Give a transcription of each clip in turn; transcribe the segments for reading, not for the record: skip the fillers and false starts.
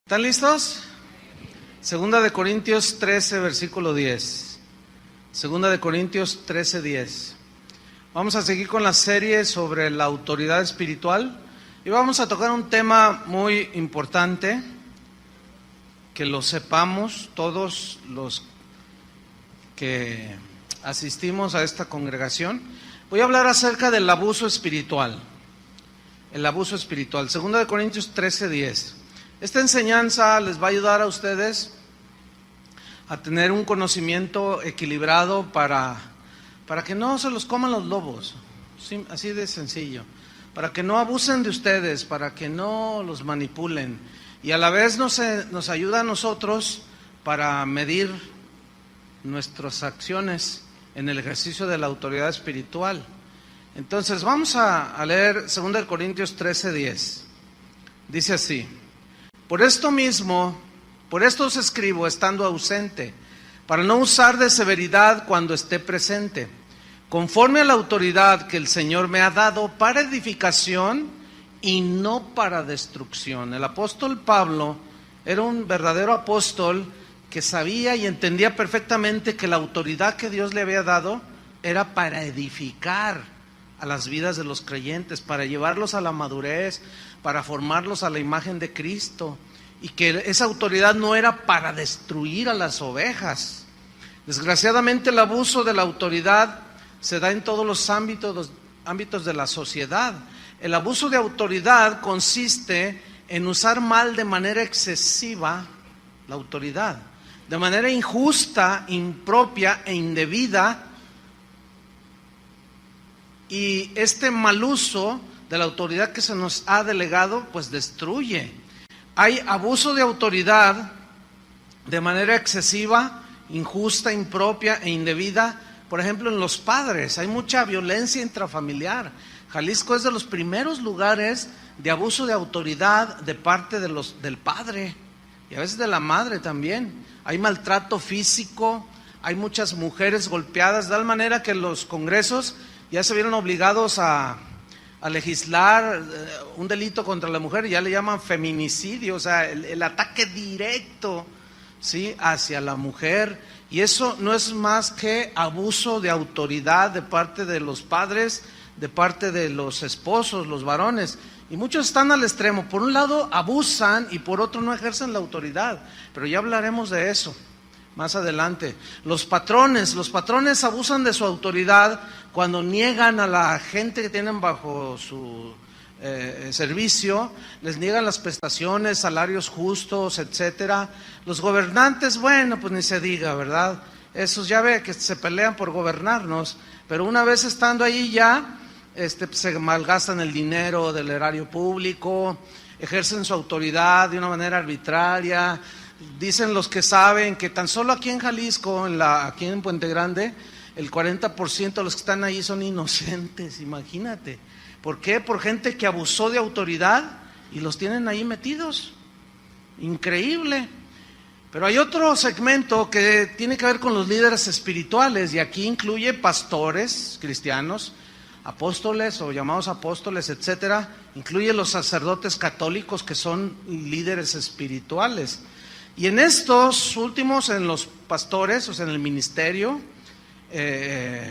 ¿Están listos? Segunda de Corintios 13, versículo 10. Segunda de Corintios 13, 10. Vamos a seguir con la serie sobre la autoridad espiritual y vamos a tocar un tema muy importante, que lo sepamos todos los que asistimos a esta congregación. Voy a hablar acerca del abuso espiritual. El abuso espiritual. Segunda de Corintios 13, 10. Esta enseñanza les va a ayudar a ustedes a tener un conocimiento equilibrado para que no se los coman los lobos, sí, así de sencillo, para que no abusen de ustedes, para que no los manipulen, y a la vez nos ayuda a nosotros para medir nuestras acciones en el ejercicio de la autoridad espiritual. Entonces vamos a leer 2 Corintios 13, 10. Dice así: por esto os escribo estando ausente, para no usar de severidad cuando esté presente, conforme a la autoridad que el Señor me ha dado para edificación y no para destrucción. El apóstol Pablo era un verdadero apóstol que sabía y entendía perfectamente que la autoridad que Dios le había dado era para edificar a las vidas de los creyentes, para llevarlos a la madurez, para formarlos a la imagen de Cristo, y que esa autoridad no era para destruir a las ovejas. Desgraciadamente el abuso de la autoridad se da en todos los ámbitos de la sociedad. El abuso de autoridad consiste en usar mal de manera excesiva la autoridad, de manera injusta, impropia e indebida. Y este mal uso de la autoridad que se nos ha delegado, pues destruye. Hay abuso de autoridad de manera excesiva, injusta, impropia e indebida. Por ejemplo, en los padres hay mucha violencia intrafamiliar. Jalisco es de los primeros lugares de abuso de autoridad de parte del padre y a veces de la madre también. Hay maltrato físico, hay muchas mujeres golpeadas, de tal manera que los congresos ya se vieron obligados a legislar un delito contra la mujer, ya le llaman feminicidio, o sea, el ataque directo, ¿sí?, hacia la mujer. Y eso no es más que abuso de autoridad de parte de los padres, de parte de los esposos, los varones. Y muchos están al extremo. Por un lado abusan y por otro no ejercen la autoridad. Pero ya hablaremos de eso más adelante. Los patrones abusan de su autoridad cuando niegan a la gente que tienen bajo su servicio, les niegan las prestaciones, salarios justos, etcétera. Los gobernantes, bueno, pues ni se diga, ¿verdad? Esos ya ve que se pelean por gobernarnos, pero una vez estando ahí ya, se malgastan el dinero del erario público, ejercen su autoridad de una manera arbitraria. Dicen los que saben que tan solo aquí en Jalisco, aquí en Puente Grande, el 40% de los que están ahí son inocentes, imagínate. ¿Por qué? Por gente que abusó de autoridad y los tienen ahí metidos. Increíble. Pero hay otro segmento que tiene que ver con los líderes espirituales, y aquí incluye pastores cristianos, apóstoles o llamados apóstoles, etcétera. Incluye los sacerdotes católicos, que son líderes espirituales. Y en estos últimos, en los pastores, o sea, en el ministerio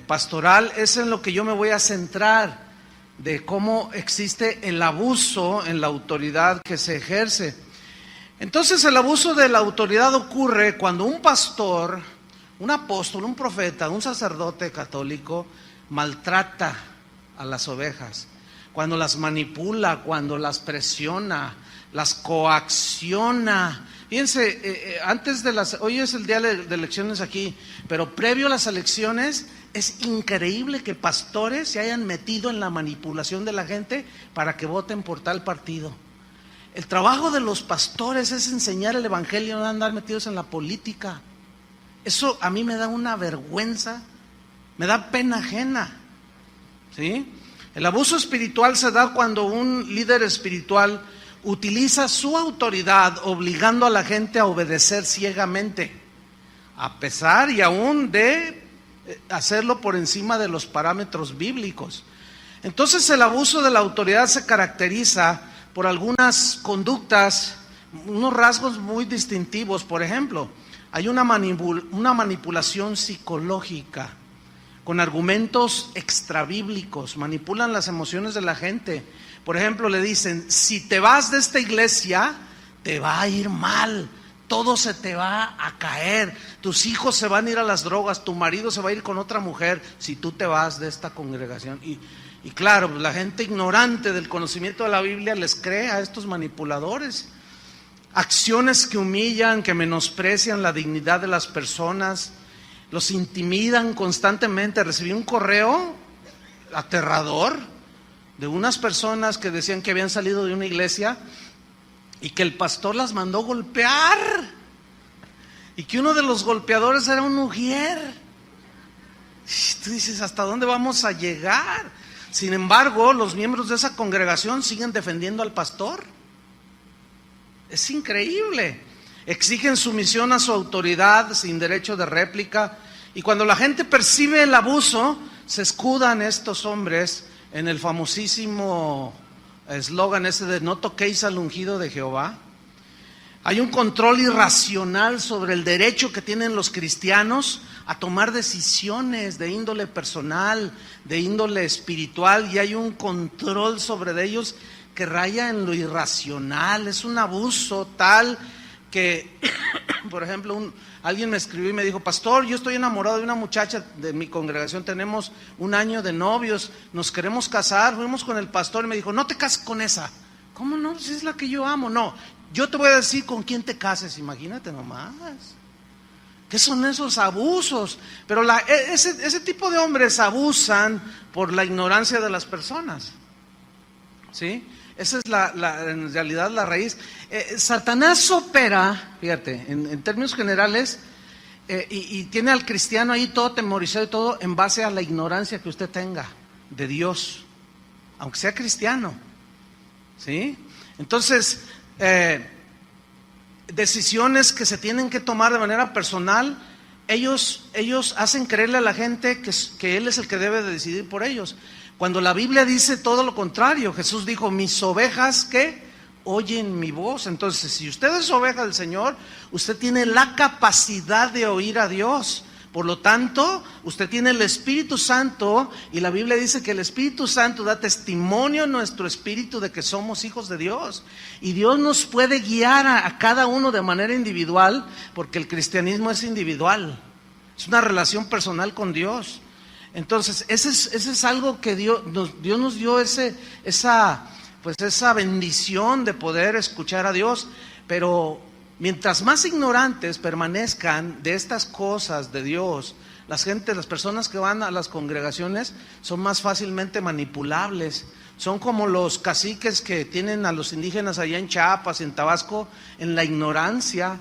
pastoral, es en lo que yo me voy a centrar, de cómo existe el abuso en la autoridad que se ejerce. Entonces, el abuso de la autoridad ocurre cuando un pastor, un apóstol, un profeta, un sacerdote católico maltrata a las ovejas, cuando las manipula, cuando las presiona, las coacciona. Fíjense, hoy es el día de elecciones aquí, pero previo a las elecciones es increíble que pastores se hayan metido en la manipulación de la gente para que voten por tal partido. El trabajo de los pastores es enseñar el evangelio, no andar metidos en la política. Eso a mí me da una vergüenza, me da pena ajena, ¿sí? El abuso espiritual se da cuando un líder espiritual utiliza su autoridad obligando a la gente a obedecer ciegamente, a pesar y aún de hacerlo por encima de los parámetros bíblicos. Entonces el abuso de la autoridad se caracteriza por algunas conductas unos rasgos muy distintivos. Por ejemplo, hay una manipulación psicológica con argumentos extrabíblicos, manipulan las emociones de la gente. Por ejemplo, le dicen, si te vas de esta iglesia, te va a ir mal, todo se te va a caer, tus hijos se van a ir a las drogas, tu marido se va a ir con otra mujer, si tú te vas de esta congregación. Y claro, la gente ignorante del conocimiento de la Biblia les cree a estos manipuladores. Acciones que humillan, que menosprecian la dignidad de las personas, los intimidan constantemente. Recibí un correo aterrador de unas personas que decían que habían salido de una iglesia y que el pastor las mandó golpear, y que uno de los golpeadores era un ujier. Y tú dices, ¿hasta dónde vamos a llegar? Sin embargo, los miembros de esa congregación siguen defendiendo al pastor. Es increíble. Exigen sumisión a su autoridad sin derecho de réplica, y cuando la gente percibe el abuso, se escudan estos hombres en el famosísimo eslogan ese de no toquéis al ungido de Jehová. Hay un control irracional sobre el derecho que tienen los cristianos a tomar decisiones de índole personal, de índole espiritual, y hay un control sobre ellos que raya en lo irracional. Es un abuso tal que, por ejemplo, alguien me escribió y me dijo, pastor, yo estoy enamorado de una muchacha de mi congregación, tenemos 1 año de novios, nos queremos casar, fuimos con el pastor y me dijo, no te cases con esa. ¿Cómo no? Si es la que yo amo. No, yo te voy a decir con quién te cases, imagínate nomás. ¿Qué son esos abusos? Pero ese tipo de hombres abusan por la ignorancia de las personas, ¿sí? Esa es en realidad la raíz. Satanás opera, fíjate, en términos generales, y tiene al cristiano ahí todo temorizado y todo en base a la ignorancia que usted tenga de Dios, aunque sea cristiano, ¿sí? Entonces, decisiones que se tienen que tomar de manera personal, ellos hacen creerle a la gente que Él es el que debe de decidir por ellos, cuando la Biblia dice todo lo contrario. Jesús dijo, mis ovejas, ¿qué? Oyen mi voz. Entonces, si usted es oveja del Señor, usted tiene la capacidad de oír a Dios. Por lo tanto, usted tiene el Espíritu Santo, y la Biblia dice que el Espíritu Santo da testimonio a nuestro espíritu de que somos hijos de Dios. Y Dios nos puede guiar a cada uno de manera individual, porque el cristianismo es individual. Es una relación personal con Dios. Entonces, ese es algo que Dios nos dio, esa bendición de poder escuchar a Dios. Pero mientras más ignorantes permanezcan de estas cosas de Dios, las personas que van a las congregaciones son más fácilmente manipulables. Son como los caciques que tienen a los indígenas allá en Chiapas, en Tabasco, en la ignorancia.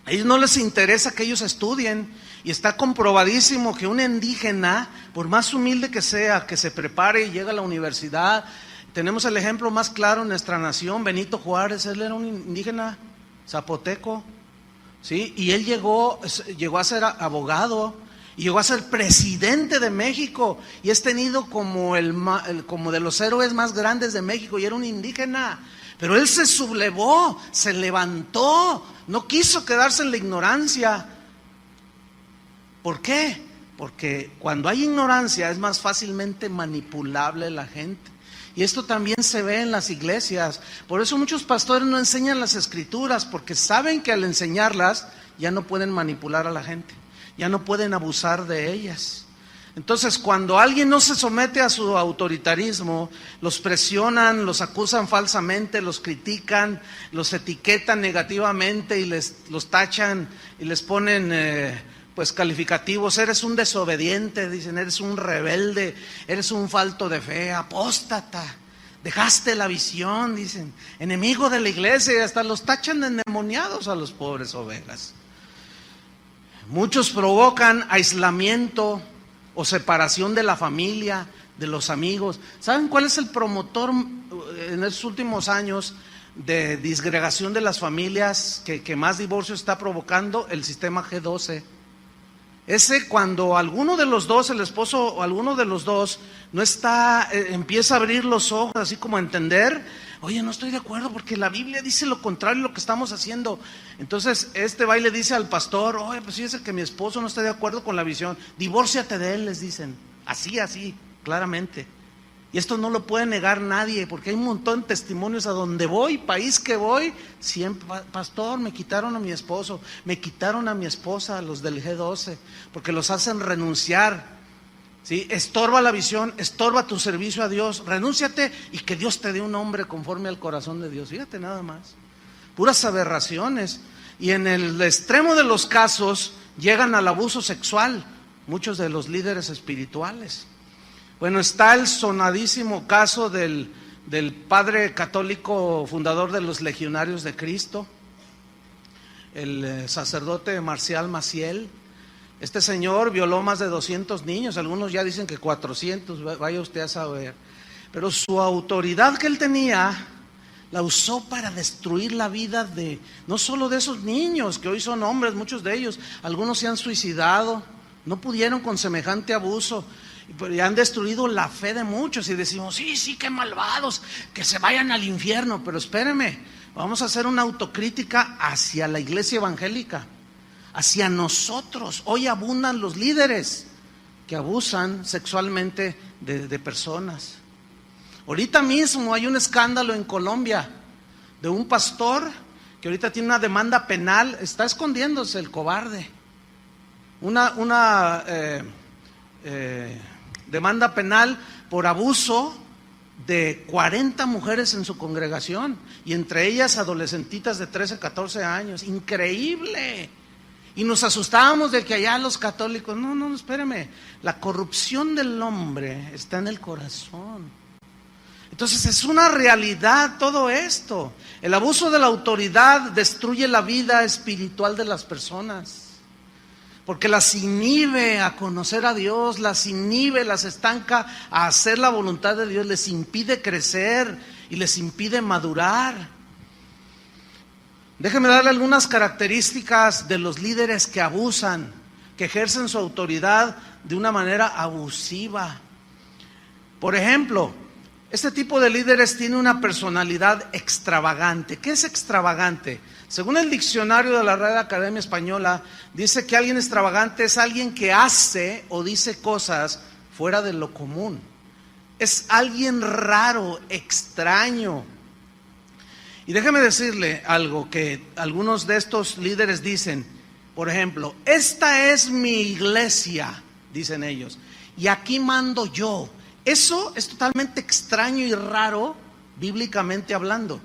A ellos no les interesa que ellos estudien, y está comprobadísimo que un indígena, por más humilde que sea, que se prepare y llegue a la universidad. Tenemos el ejemplo más claro en nuestra nación, Benito Juárez. Él era un indígena zapoteco, ¿sí? Y él llegó a ser abogado, y llegó a ser presidente de México, y es tenido como como de los héroes más grandes de México, y era un indígena. Pero él se sublevó, se levantó, no quiso quedarse en la ignorancia. ¿Por qué? Porque cuando hay ignorancia es más fácilmente manipulable la gente. Y esto también se ve en las iglesias. Por eso muchos pastores no enseñan las escrituras, porque saben que al enseñarlas ya no pueden manipular a la gente, ya no pueden abusar de ellas. Entonces, cuando alguien no se somete a su autoritarismo, los presionan, los acusan falsamente, los critican, los etiquetan negativamente y los tachan y les ponen calificativos. Eres un desobediente, dicen, eres un rebelde, eres un falto de fe, apóstata, dejaste la visión, dicen, enemigo de la iglesia, y hasta los tachan de endemoniados a los pobres ovejas. Muchos provocan aislamiento o separación de la familia, de los amigos. ¿Saben cuál es el promotor en estos últimos años de disgregación de las familias que más divorcio está provocando? El sistema G12. Ese, cuando alguno de los dos, el esposo o alguno de los dos, no está, empieza a abrir los ojos, así como a entender, Oye, no estoy de acuerdo porque la Biblia dice lo contrario a lo que estamos haciendo. Entonces va y le dice al pastor: oye, pues fíjese que mi esposo no está de acuerdo con la visión, divórciate de él, les dicen. Así, claramente. Y esto no lo puede negar nadie, porque hay un montón de testimonios a donde voy, país que voy, siempre: pastor, me quitaron a mi esposo, me quitaron a mi esposa, los del G12, porque los hacen renunciar. ¿Sí? Estorba la visión, estorba tu servicio a Dios, renúnciate y que Dios te dé un hombre conforme al corazón de Dios. Fíjate nada más, puras aberraciones. Y en el extremo de los casos llegan al abuso sexual muchos de los líderes espirituales. Bueno, está el sonadísimo caso del padre católico fundador de los Legionarios de Cristo, el sacerdote Marcial Maciel. Este señor violó más de 200 niños, algunos ya dicen que 400, vaya usted a saber. Pero su autoridad que él tenía la usó para destruir la vida de, no solo de esos niños, que hoy son hombres, muchos de ellos, algunos se han suicidado, no pudieron con semejante abuso, y han destruido la fe de muchos. Y decimos: sí, qué malvados, que se vayan al infierno. Pero espéreme, vamos a hacer una autocrítica hacia la iglesia evangélica, hacia nosotros. Hoy abundan los líderes que abusan sexualmente de personas. Ahorita mismo hay un escándalo en Colombia de un pastor que ahorita tiene una demanda penal, está escondiéndose el cobarde. Una demanda penal por abuso de 40 mujeres en su congregación, y entre ellas adolescentitas de 13, 14 años. Increíble. Y nos asustábamos de que allá los católicos, no, espéreme, la corrupción del hombre está en el corazón. Entonces es una realidad todo esto. El abuso de la autoridad destruye la vida espiritual de las personas, porque las inhibe a conocer a Dios, las inhibe, las estanca a hacer la voluntad de Dios, les impide crecer y les impide madurar. Déjeme darle algunas características de los líderes que abusan, que ejercen su autoridad de una manera abusiva. Por ejemplo, este tipo de líderes tiene una personalidad extravagante. ¿Qué es extravagante? Según el diccionario de la Real Academia Española, dice que alguien extravagante es alguien que hace o dice cosas fuera de lo común. Es alguien raro, extraño. Y déjeme decirle algo que algunos de estos líderes dicen. Por ejemplo: esta es mi iglesia, dicen ellos, y aquí mando yo. Eso es totalmente extraño y raro, bíblicamente hablando,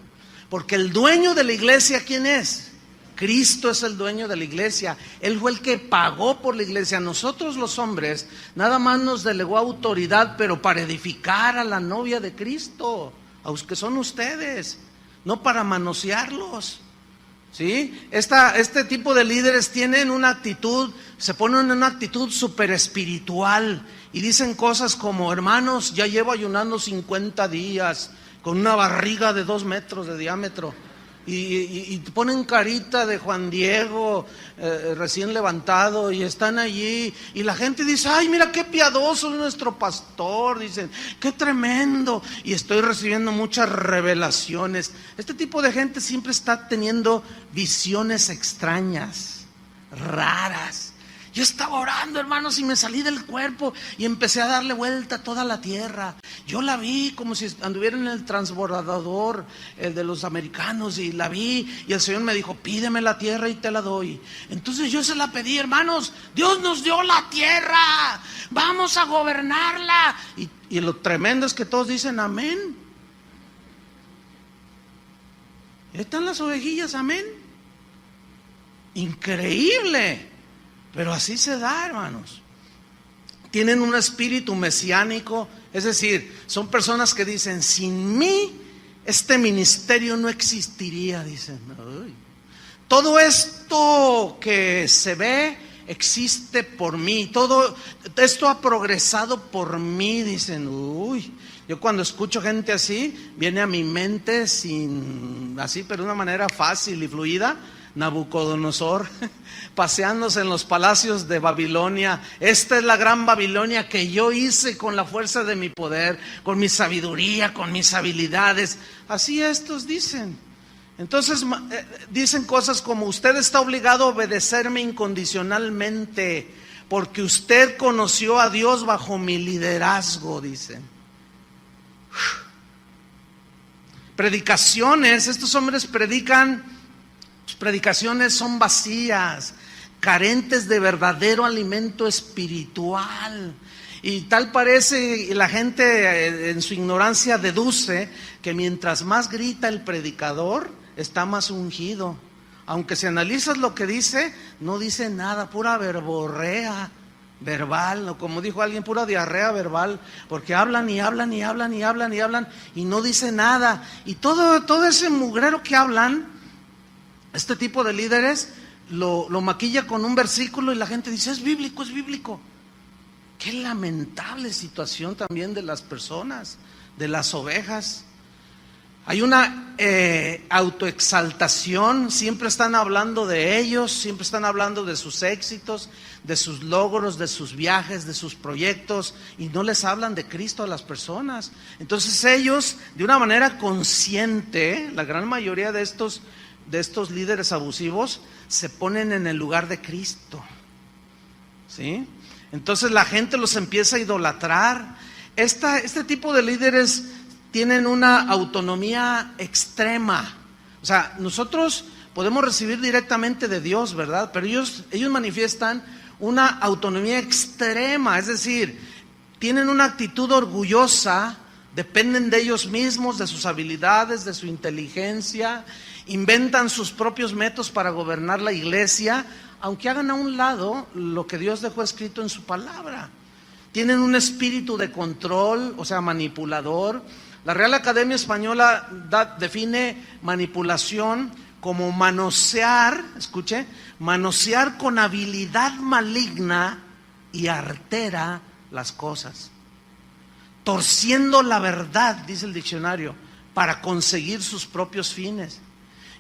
porque el dueño de la iglesia, ¿quién es? Cristo es el dueño de la iglesia. Él fue el que pagó por la iglesia. Nosotros los hombres nada más nos delegó autoridad, pero para edificar a la novia de Cristo, a los que son ustedes, no para manosearlos. ¿Sí? Este tipo de líderes tienen una actitud, se ponen en una actitud súper espiritual y dicen cosas como: hermanos, ya llevo ayunando 50 días con una barriga de 2 metros de diámetro. Y ponen carita de Juan Diego recién levantado, y están allí, y la gente dice: ay, mira qué piadoso es nuestro pastor, dicen, qué tremendo, y estoy recibiendo muchas revelaciones. Este tipo de gente siempre está teniendo visiones extrañas, raras. Yo estaba orando, hermanos, y me salí del cuerpo y empecé a darle vuelta a toda la tierra. Yo la vi como si anduviera en el transbordador, el de los americanos, y la vi, y el Señor me dijo: pídeme la tierra y te la doy. Entonces yo se la pedí, hermanos. Estamos, Dios nos dio la tierra, vamos a gobernarla. Y lo tremendo es que todos dicen amén. Ahí están las ovejillas, amén. Increíble. Pero así se da, hermanos. Tienen un espíritu mesiánico, es decir, son personas que dicen: sin mí este ministerio no existiría, dicen. Uy. Todo esto que se ve existe por mí, todo esto ha progresado por mí, dicen. Uy, yo cuando escucho gente así, viene a mi mente así, pero de una manera fácil y fluida, Nabucodonosor, paseándose en los palacios de Babilonia. Esta es la gran Babilonia que yo hice con la fuerza de mi poder, con mi sabiduría, con mis habilidades. Así estos dicen. Entonces dicen cosas como: usted está obligado a obedecerme incondicionalmente porque usted conoció a Dios bajo mi liderazgo, dicen. Predicaciones, estos hombres predican, sus predicaciones son vacías, carentes de verdadero alimento espiritual. Y tal parece, y la gente en su ignorancia deduce que mientras más grita el predicador, está más ungido. Aunque si analizas lo que dice, no dice nada, pura verborrea verbal, o como dijo alguien, pura diarrea verbal, porque hablan y hablan y hablan y hablan y hablan y no dice nada. Y todo ese mugrero que hablan, este tipo de líderes, lo maquilla con un versículo y la gente dice: es bíblico, es bíblico. Qué lamentable situación también de las personas, de las ovejas. Hay una autoexaltación, siempre están hablando de ellos, siempre están hablando de sus éxitos, de sus logros, de sus viajes, de sus proyectos, y no les hablan de Cristo a las personas. Entonces ellos, de una manera consciente, la gran mayoría de estos líderes abusivos, se ponen en el lugar de Cristo, ¿sí? Entonces la gente los empieza a idolatrar. Este tipo de líderes tienen una autonomía extrema. O sea, nosotros podemos recibir directamente de Dios, ¿verdad? Pero ellos manifiestan una autonomía extrema, es decir, tienen una actitud orgullosa, dependen de ellos mismos, de sus habilidades, de su inteligencia, inventan sus propios métodos para gobernar la iglesia, aunque hagan a un lado lo que Dios dejó escrito en su palabra. Tienen un espíritu de control, o sea, manipulador. La Real Academia Española define manipulación como manosear, escuche, manosear con habilidad maligna y artera las cosas, torciendo la verdad, dice el diccionario, para conseguir sus propios fines.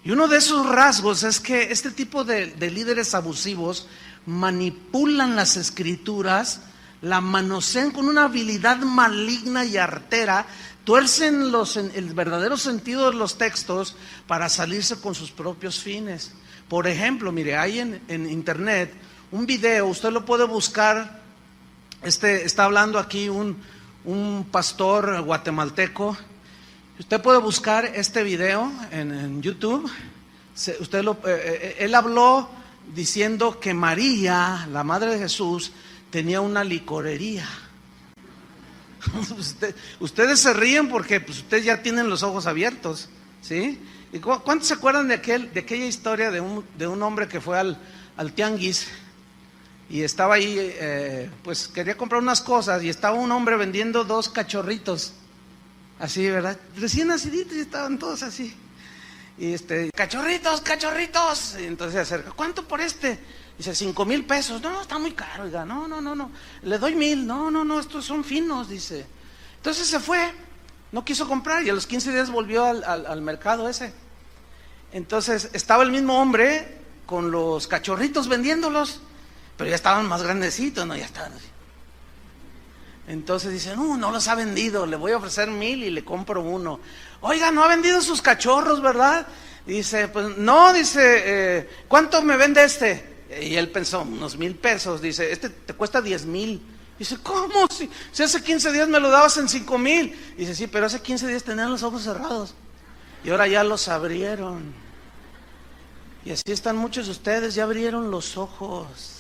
Y uno de esos rasgos es que este tipo de líderes abusivos manipulan las escrituras, la manosean con una habilidad maligna y artera, tuercen el verdadero sentido de los textos para salirse con sus propios fines. Por ejemplo, mire, hay en internet un video, usted lo puede buscar. Está hablando aquí un pastor guatemalteco. Usted puede buscar este video en YouTube. Él habló diciendo que María, la madre de Jesús, tenía una licorería. Ustedes se ríen porque pues, ustedes ya tienen los ojos abiertos, ¿sí? ¿Y cuántos se acuerdan de aquella historia de un hombre que fue al tianguis y estaba ahí, pues quería comprar unas cosas y estaba un hombre vendiendo 2 cachorritos, así, ¿verdad? Recién naciditos y estaban todos así. Y cachorritos. Y entonces se acerca: ¿cuánto por este? Dice: 5,000 pesos. No, está muy caro, oiga. No. Le doy 1,000. No, estos son finos, dice. Entonces se fue, no quiso comprar y a los 15 días volvió al mercado ese. Entonces estaba el mismo hombre con los cachorritos vendiéndolos, pero ya estaban más grandecitos, ¿no? Ya estaban así. Entonces dice: no los ha vendido, le voy a ofrecer 1,000 y le compro uno. Oiga, no ha vendido sus cachorros, ¿verdad? Dice: pues no, dice, ¿cuánto me vende este? Y él pensó: unos 1,000 pesos. Dice: este te cuesta 10,000. Dice: ¿cómo? Si hace 15 días me lo dabas en 5,000. Dice: sí, pero hace 15 días tenían los ojos cerrados y ahora ya los abrieron. Y así están muchos de ustedes, ya abrieron los ojos.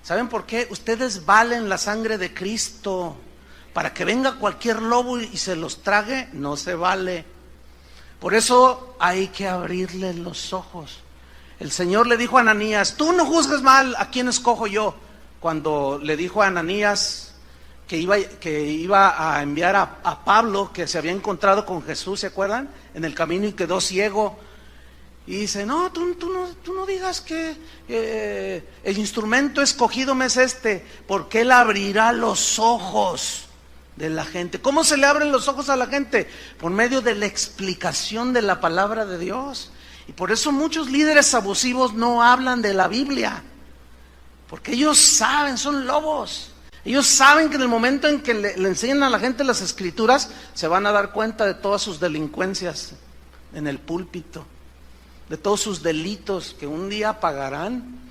¿Saben por qué? Ustedes valen la sangre de Cristo. Para que venga cualquier lobo y se los trague, no se vale. Por eso hay que abrirle los ojos. El Señor le dijo a Ananías: tú no juzgues mal, ¿a quién escojo yo? Cuando le dijo a Ananías que iba a enviar a Pablo, que se había encontrado con Jesús, ¿se acuerdan? En el camino y quedó ciego. Y dice: no, tú no digas que el instrumento escogido me es porque Él abrirá los ojos de la gente. ¿Cómo se le abren los ojos a la gente? Por medio de la explicación de la palabra de Dios. Y por eso muchos líderes abusivos no hablan de la Biblia, porque ellos saben, son lobos. Ellos saben que en el momento en que le enseñan a la gente las escrituras, se van a dar cuenta de todas sus delincuencias en el púlpito, de todos sus delitos que un día pagarán.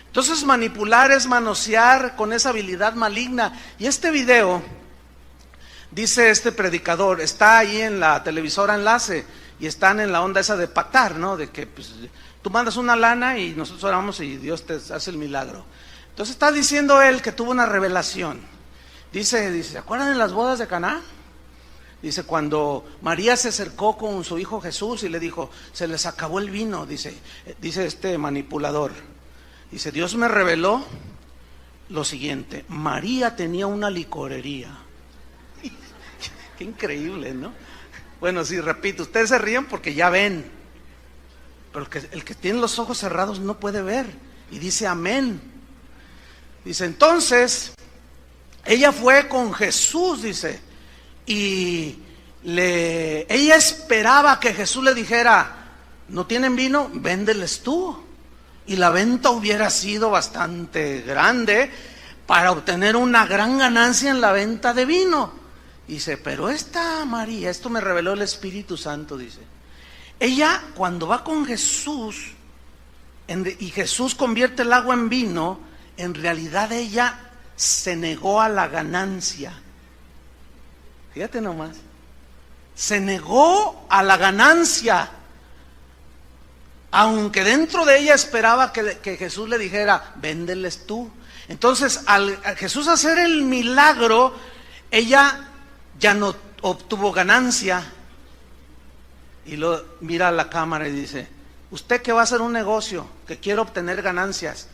Entonces manipular es manosear con esa habilidad maligna. Y este video, dice este predicador, está ahí en la televisora Enlace, y están en la onda esa de patar, ¿no? De que pues, tú mandas una lana y nosotros oramos y Dios te hace el milagro. Entonces está diciendo él que tuvo una revelación. Dice, ¿se acuerdan de las bodas de Caná? Dice, cuando María se acercó con su hijo Jesús y le dijo, se les acabó el vino, dice este manipulador. Dice, Dios me reveló lo siguiente: María tenía una licorería. Qué increíble, ¿no? Bueno, sí, repito, ustedes se ríen porque ya ven, pero el que tiene los ojos cerrados no puede ver. Y dice amén. Dice, entonces, ella fue con Jesús, dice, y ella esperaba que Jesús le dijera, ¿no tienen vino? Véndeles tú. Y la venta hubiera sido bastante grande para obtener una gran ganancia en la venta de vino. Dice, pero esta María, esto me reveló el Espíritu Santo, dice, ella cuando va con Jesús y Jesús convierte el agua en vino, en realidad ella se negó a la ganancia. Fíjate nomás, se negó a la ganancia, aunque dentro de ella esperaba que Jesús le dijera, véndeles tú. Entonces al Jesús hacer el milagro, ella ya no obtuvo ganancia. Y lo mira a la cámara y dice, usted que va a hacer un negocio, que quiere obtener ganancias,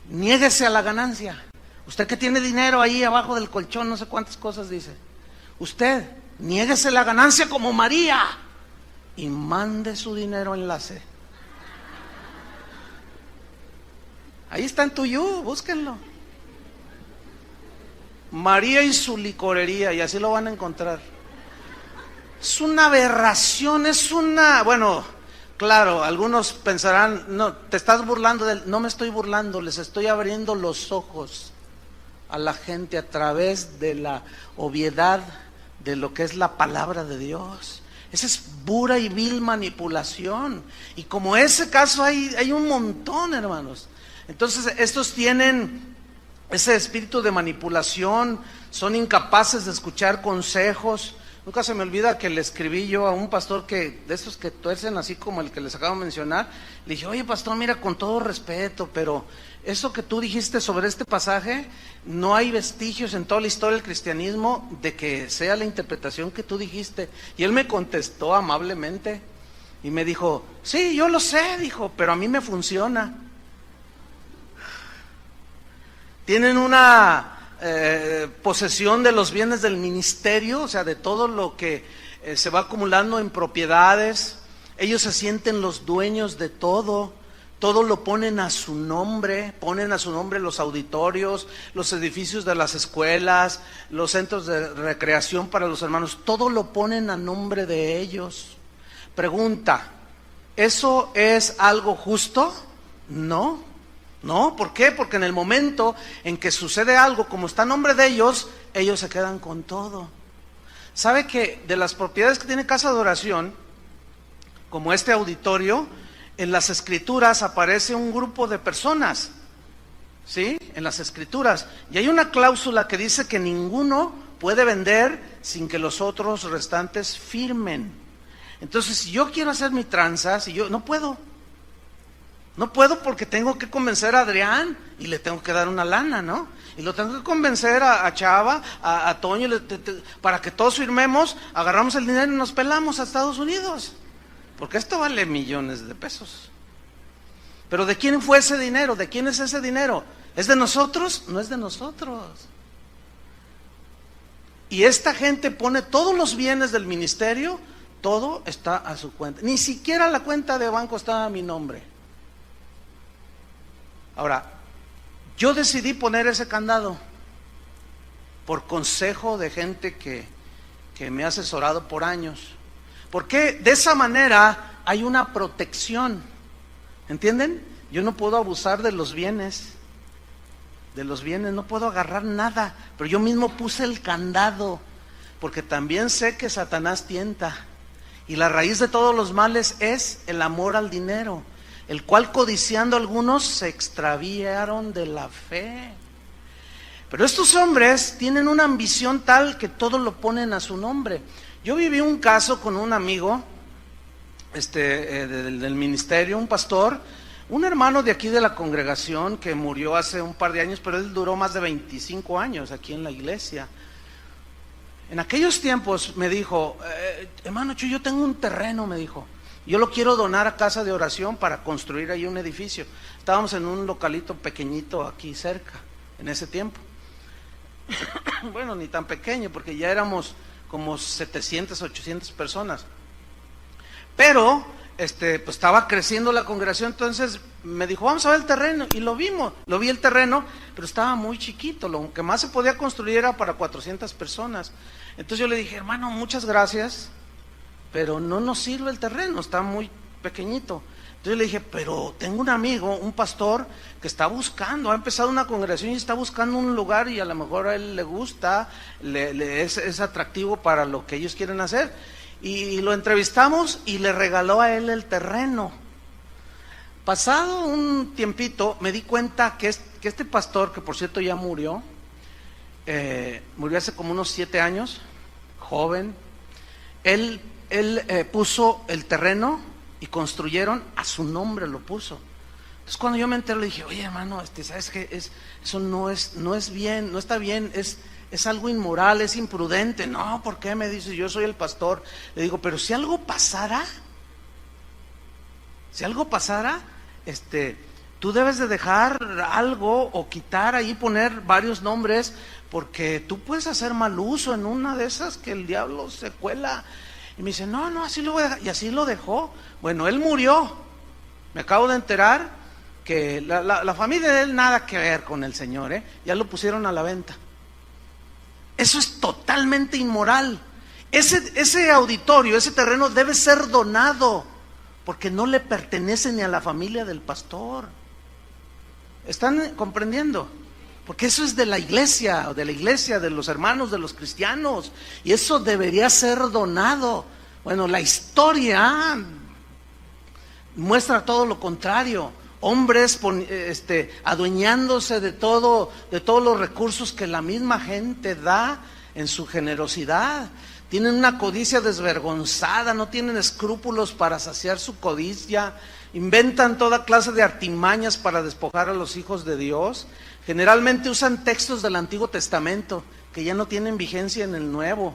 niéguese a la ganancia. Usted que tiene dinero ahí abajo del colchón, no sé cuántas cosas dice, usted niéguese la ganancia como María y mande su dinero Enlace. Ahí está en Tuyú, búsquenlo. María y su licorería, y así lo van a encontrar. Es una aberración, bueno, claro, algunos pensarán, no, te estás burlando de él. No me estoy burlando, les estoy abriendo los ojos a la gente a través de la obviedad de lo que es la palabra de Dios. Esa es pura y vil manipulación. Y como ese caso hay un montón, hermanos. Entonces estos tienen ese espíritu de manipulación, son incapaces de escuchar consejos. Nunca se me olvida que le escribí yo a un pastor de esos que tuercen así como el que les acabo de mencionar. Le dije, oye pastor, mira, con todo respeto, pero eso que tú dijiste sobre este pasaje, no hay vestigios en toda la historia del cristianismo de que sea la interpretación que tú dijiste. Y él me contestó amablemente y me dijo, sí, yo lo sé, dijo, pero a mí me funciona. Tienen una posesión de los bienes del ministerio, o sea, de todo lo que se va acumulando en propiedades. Ellos se sienten los dueños de todo lo ponen a su nombre, los auditorios, los edificios de las escuelas, los centros de recreación para los hermanos, todo lo ponen a nombre de ellos. Pregunta, ¿eso es algo justo? No. No, ¿por qué? Porque en el momento en que sucede algo como está a nombre de ellos, ellos se quedan con todo. ¿Sabe que de las propiedades que tiene Casa de Oración, como este auditorio, en las escrituras aparece un grupo de personas? ¿Sí? En las escrituras. Y hay una cláusula que dice que ninguno puede vender sin que los otros restantes firmen. Entonces, si yo quiero hacer mi tranza, no puedo. No puedo porque tengo que convencer a Adrián y le tengo que dar una lana, ¿no? Y lo tengo que convencer a Chava, a Toño, para que todos firmemos, agarramos el dinero y nos pelamos a Estados Unidos. Porque esto vale millones de pesos. Pero ¿de quién fue ese dinero? ¿De quién es ese dinero? ¿Es de nosotros? No es de nosotros. Y esta gente pone todos los bienes del ministerio, todo está a su cuenta. Ni siquiera la cuenta de banco está a mi nombre. Ahora, yo decidí poner ese candado por consejo de gente que me ha asesorado por años. Porque de esa manera hay una protección, ¿entienden? Yo no puedo abusar de los bienes, no puedo agarrar nada, pero yo mismo puse el candado, porque también sé que Satanás tienta, y la raíz de todos los males es el amor al dinero, el cual codiciando algunos se extraviaron de la fe. Pero estos hombres tienen una ambición tal que todo lo ponen a su nombre. Yo viví un caso con un amigo del ministerio, un pastor, un hermano de aquí de la congregación que murió hace un par de años, pero él duró más de 25 años aquí en la iglesia. En aquellos tiempos me dijo, hermano Chuy, yo tengo un terreno, me dijo, yo lo quiero donar a casa de oración para construir ahí un edificio. Estábamos en un localito pequeñito aquí cerca, en ese tiempo. Bueno, ni tan pequeño, porque ya éramos como 700, 800 personas. Pero, pues estaba creciendo la congregación, entonces me dijo, vamos a ver el terreno, y lo vimos, lo vi el terreno, pero estaba muy chiquito, lo que más se podía construir era para 400 personas. Entonces yo le dije, hermano, muchas gracias, pero no nos sirve el terreno, está muy pequeñito. Entonces le dije, pero tengo un amigo, un pastor, que está buscando, ha empezado una congregación y está buscando un lugar y a lo mejor a él le gusta, es atractivo para lo que ellos quieren hacer. Y lo entrevistamos y le regaló a él el terreno. Pasado un tiempito me di cuenta que este pastor, que por cierto ya murió hace como unos 7 años, joven, él puso el terreno y construyeron, a su nombre lo puso. Entonces cuando yo me enteré le dije, oye hermano, ¿sabes qué? Eso no es bien, no está bien, es algo inmoral, es imprudente. No, ¿por qué? Me dice, yo soy el pastor. Le digo, pero si algo pasara, tú debes de dejar algo o quitar ahí, poner varios nombres, porque tú puedes hacer mal uso en una de esas que el diablo se cuela. Y me dice, no, así lo voy a dejar. Y así lo dejó. Bueno, él murió. Me acabo de enterar que la familia de él nada que ver con el Señor, ya lo pusieron a la venta. Eso es totalmente inmoral. Ese auditorio, ese terreno debe ser donado, porque no le pertenece ni a la familia del pastor. ¿Están comprendiendo? Porque eso es de la iglesia, de los hermanos, de los cristianos, y eso debería ser donado. Bueno, la historia muestra todo lo contrario. Hombres adueñándose de todos los recursos que la misma gente da en su generosidad. Tienen una codicia desvergonzada, no tienen escrúpulos para saciar su codicia, inventan toda clase de artimañas para despojar a los hijos de Dios. Generalmente usan textos del Antiguo Testamento que ya no tienen vigencia en el Nuevo.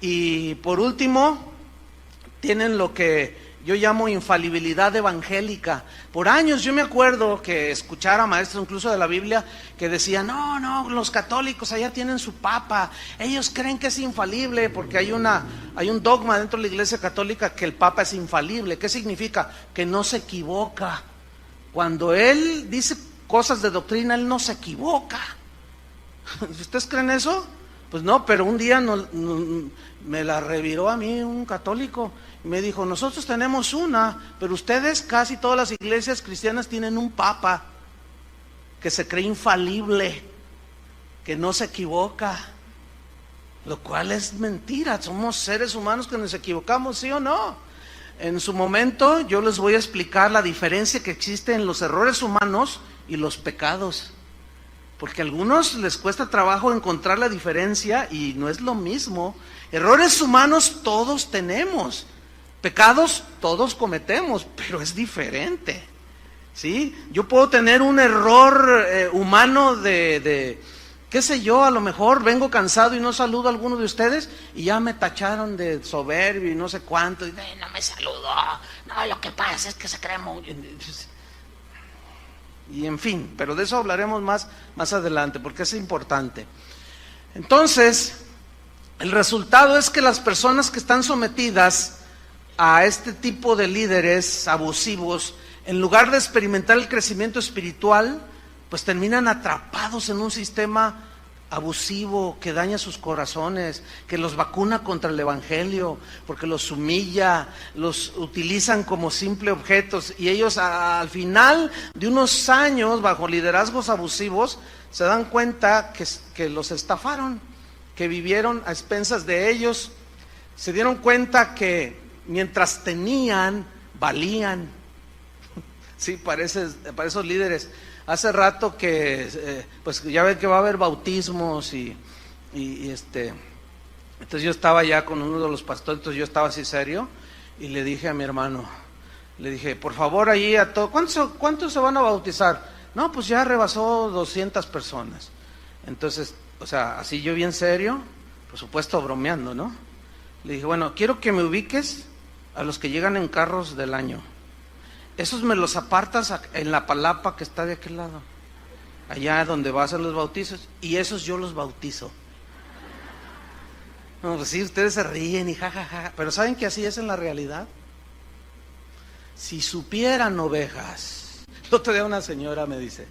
Y por último, tienen lo que yo llamo infalibilidad evangélica. Por años yo me acuerdo que escuchar a maestros incluso de la Biblia que decían, no, los católicos allá tienen su papa, ellos creen que es infalible, porque hay un dogma dentro de la iglesia católica que el papa es infalible. ¿Qué significa? Que no se equivoca. Cuando él dice cosas de doctrina, él no se equivoca. ¿Ustedes creen eso? Pues no, pero un día me la reviró a mí un católico y me dijo, nosotros tenemos una, pero ustedes, casi todas las iglesias cristianas tienen un papa que se cree infalible, que no se equivoca, lo cual es mentira. Somos seres humanos que nos equivocamos, ¿sí o no? En su momento yo les voy a explicar la diferencia que existe en los errores humanos y los pecados, porque a algunos les cuesta trabajo encontrar la diferencia y no es lo mismo. Errores humanos todos tenemos, pecados todos cometemos, pero es diferente, ¿sí? Yo puedo tener un error humano de qué sé yo, a lo mejor vengo cansado y no saludo a alguno de ustedes y ya me tacharon de soberbio y no sé cuánto, y no me saludó, no, lo que pasa es que se cree muy... Y en fin, pero de eso hablaremos más adelante, porque es importante. Entonces, el resultado es que las personas que están sometidas a este tipo de líderes abusivos, en lugar de experimentar el crecimiento espiritual, pues terminan atrapados en un sistema abusivo, que daña sus corazones, que los vacuna contra el evangelio, porque los humilla, los utilizan como simple objetos, y ellos al final de unos años, bajo liderazgos abusivos, se dan cuenta que los estafaron, que vivieron a expensas de ellos, se dieron cuenta que mientras tenían, valían. Sí, para esos líderes. Hace rato que, pues ya ven que va a haber bautismos y entonces yo estaba ya con uno de los pastores, entonces yo estaba así serio y le dije a mi hermano, le dije, por favor allí a todos, ¿cuántos se van a bautizar? No, pues ya rebasó 200 personas. Entonces, o sea, así yo bien serio, por supuesto bromeando, ¿no? Le dije, bueno, quiero que me ubiques a los que llegan en carros del año. Esos me los apartas en la palapa que está de aquel lado, allá donde va a hacer los bautizos, y esos yo los bautizo. No, pues sí, ustedes se ríen y jajaja, pero ¿saben que así es en la realidad? Si supieran, ovejas. El otro día una señora me dice,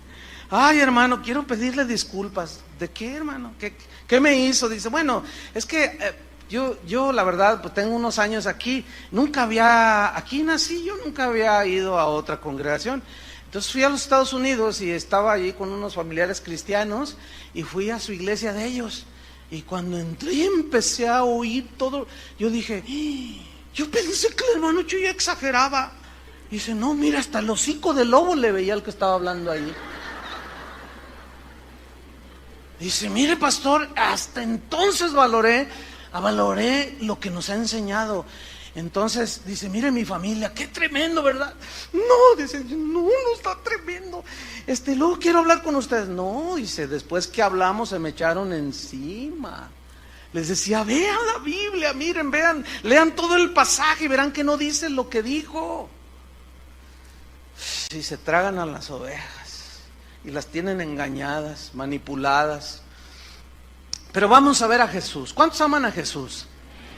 ay hermano, quiero pedirle disculpas. ¿De qué, hermano? ¿Qué me hizo? Dice, bueno, es que yo la verdad, pues tengo unos años aquí, aquí nací, yo nunca había ido a otra congregación. Entonces fui a los Estados Unidos y estaba allí con unos familiares cristianos y fui a su iglesia de ellos. Y cuando entré y empecé a oír todo, yo dije, yo pensé que el hermano Chuy exageraba. Y dice, no, mira, hasta el hocico de lobo le veía al que estaba hablando ahí. Dice, mire pastor, hasta entonces valoré lo que nos ha enseñado. Entonces dice, mire mi familia, qué tremendo, ¿verdad? No, dice, no está tremendo. Luego quiero hablar con ustedes. No, dice, después que hablamos se me echaron encima. Les decía, vean la Biblia, miren, vean, lean todo el pasaje y verán que no dice lo que dijo. Si se tragan a las ovejas y las tienen engañadas, manipuladas. Pero vamos a ver a Jesús. ¿Cuántos aman a Jesús?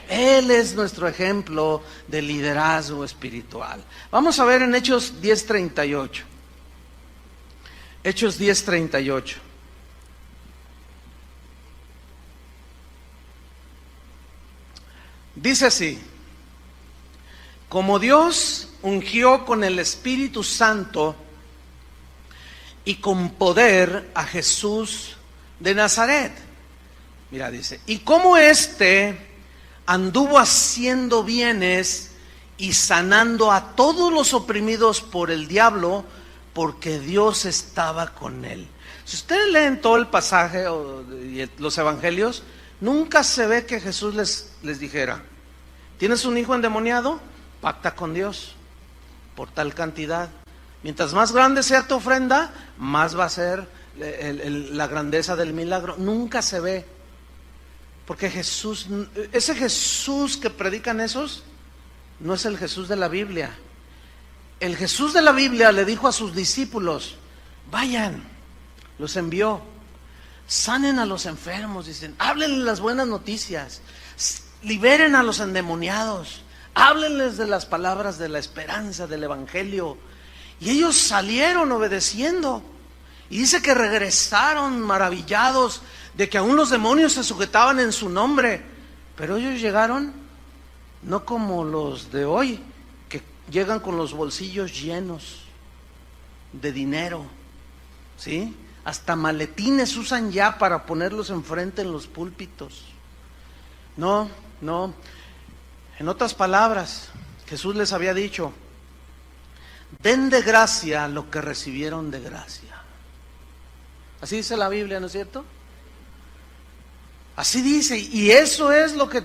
Él es nuestro ejemplo de liderazgo espiritual. Vamos a ver en Hechos 10:38. Hechos 10:38. Dice así: como Dios ungió con el Espíritu Santo y con poder a Jesús de Nazaret. Mira, dice, y como anduvo haciendo bienes y sanando a todos los oprimidos por el diablo, porque Dios estaba con él. Si ustedes leen todo el pasaje y los evangelios, nunca se ve que Jesús les dijera, ¿tienes un hijo endemoniado? Pacta con Dios por tal cantidad. Mientras más grande sea tu ofrenda, más va a ser la grandeza del milagro. Nunca se ve. Porque ese Jesús que predican esos, no es el Jesús de la Biblia. El Jesús de la Biblia le dijo a sus discípulos, vayan, los envió, sanen a los enfermos, dicen, háblenles las buenas noticias, liberen a los endemoniados, háblenles de las palabras de la esperanza, del evangelio. Y ellos salieron obedeciendo. Y dice que regresaron maravillados de que aún los demonios se sujetaban en su nombre. Pero ellos llegaron no como los de hoy, que llegan con los bolsillos llenos de dinero, ¿sí? Hasta maletines usan ya para ponerlos enfrente en los púlpitos. No. En otras palabras, Jesús les había dicho, den de gracia lo que recibieron de gracia. Así dice la Biblia, ¿no es cierto? Así dice, y eso es lo que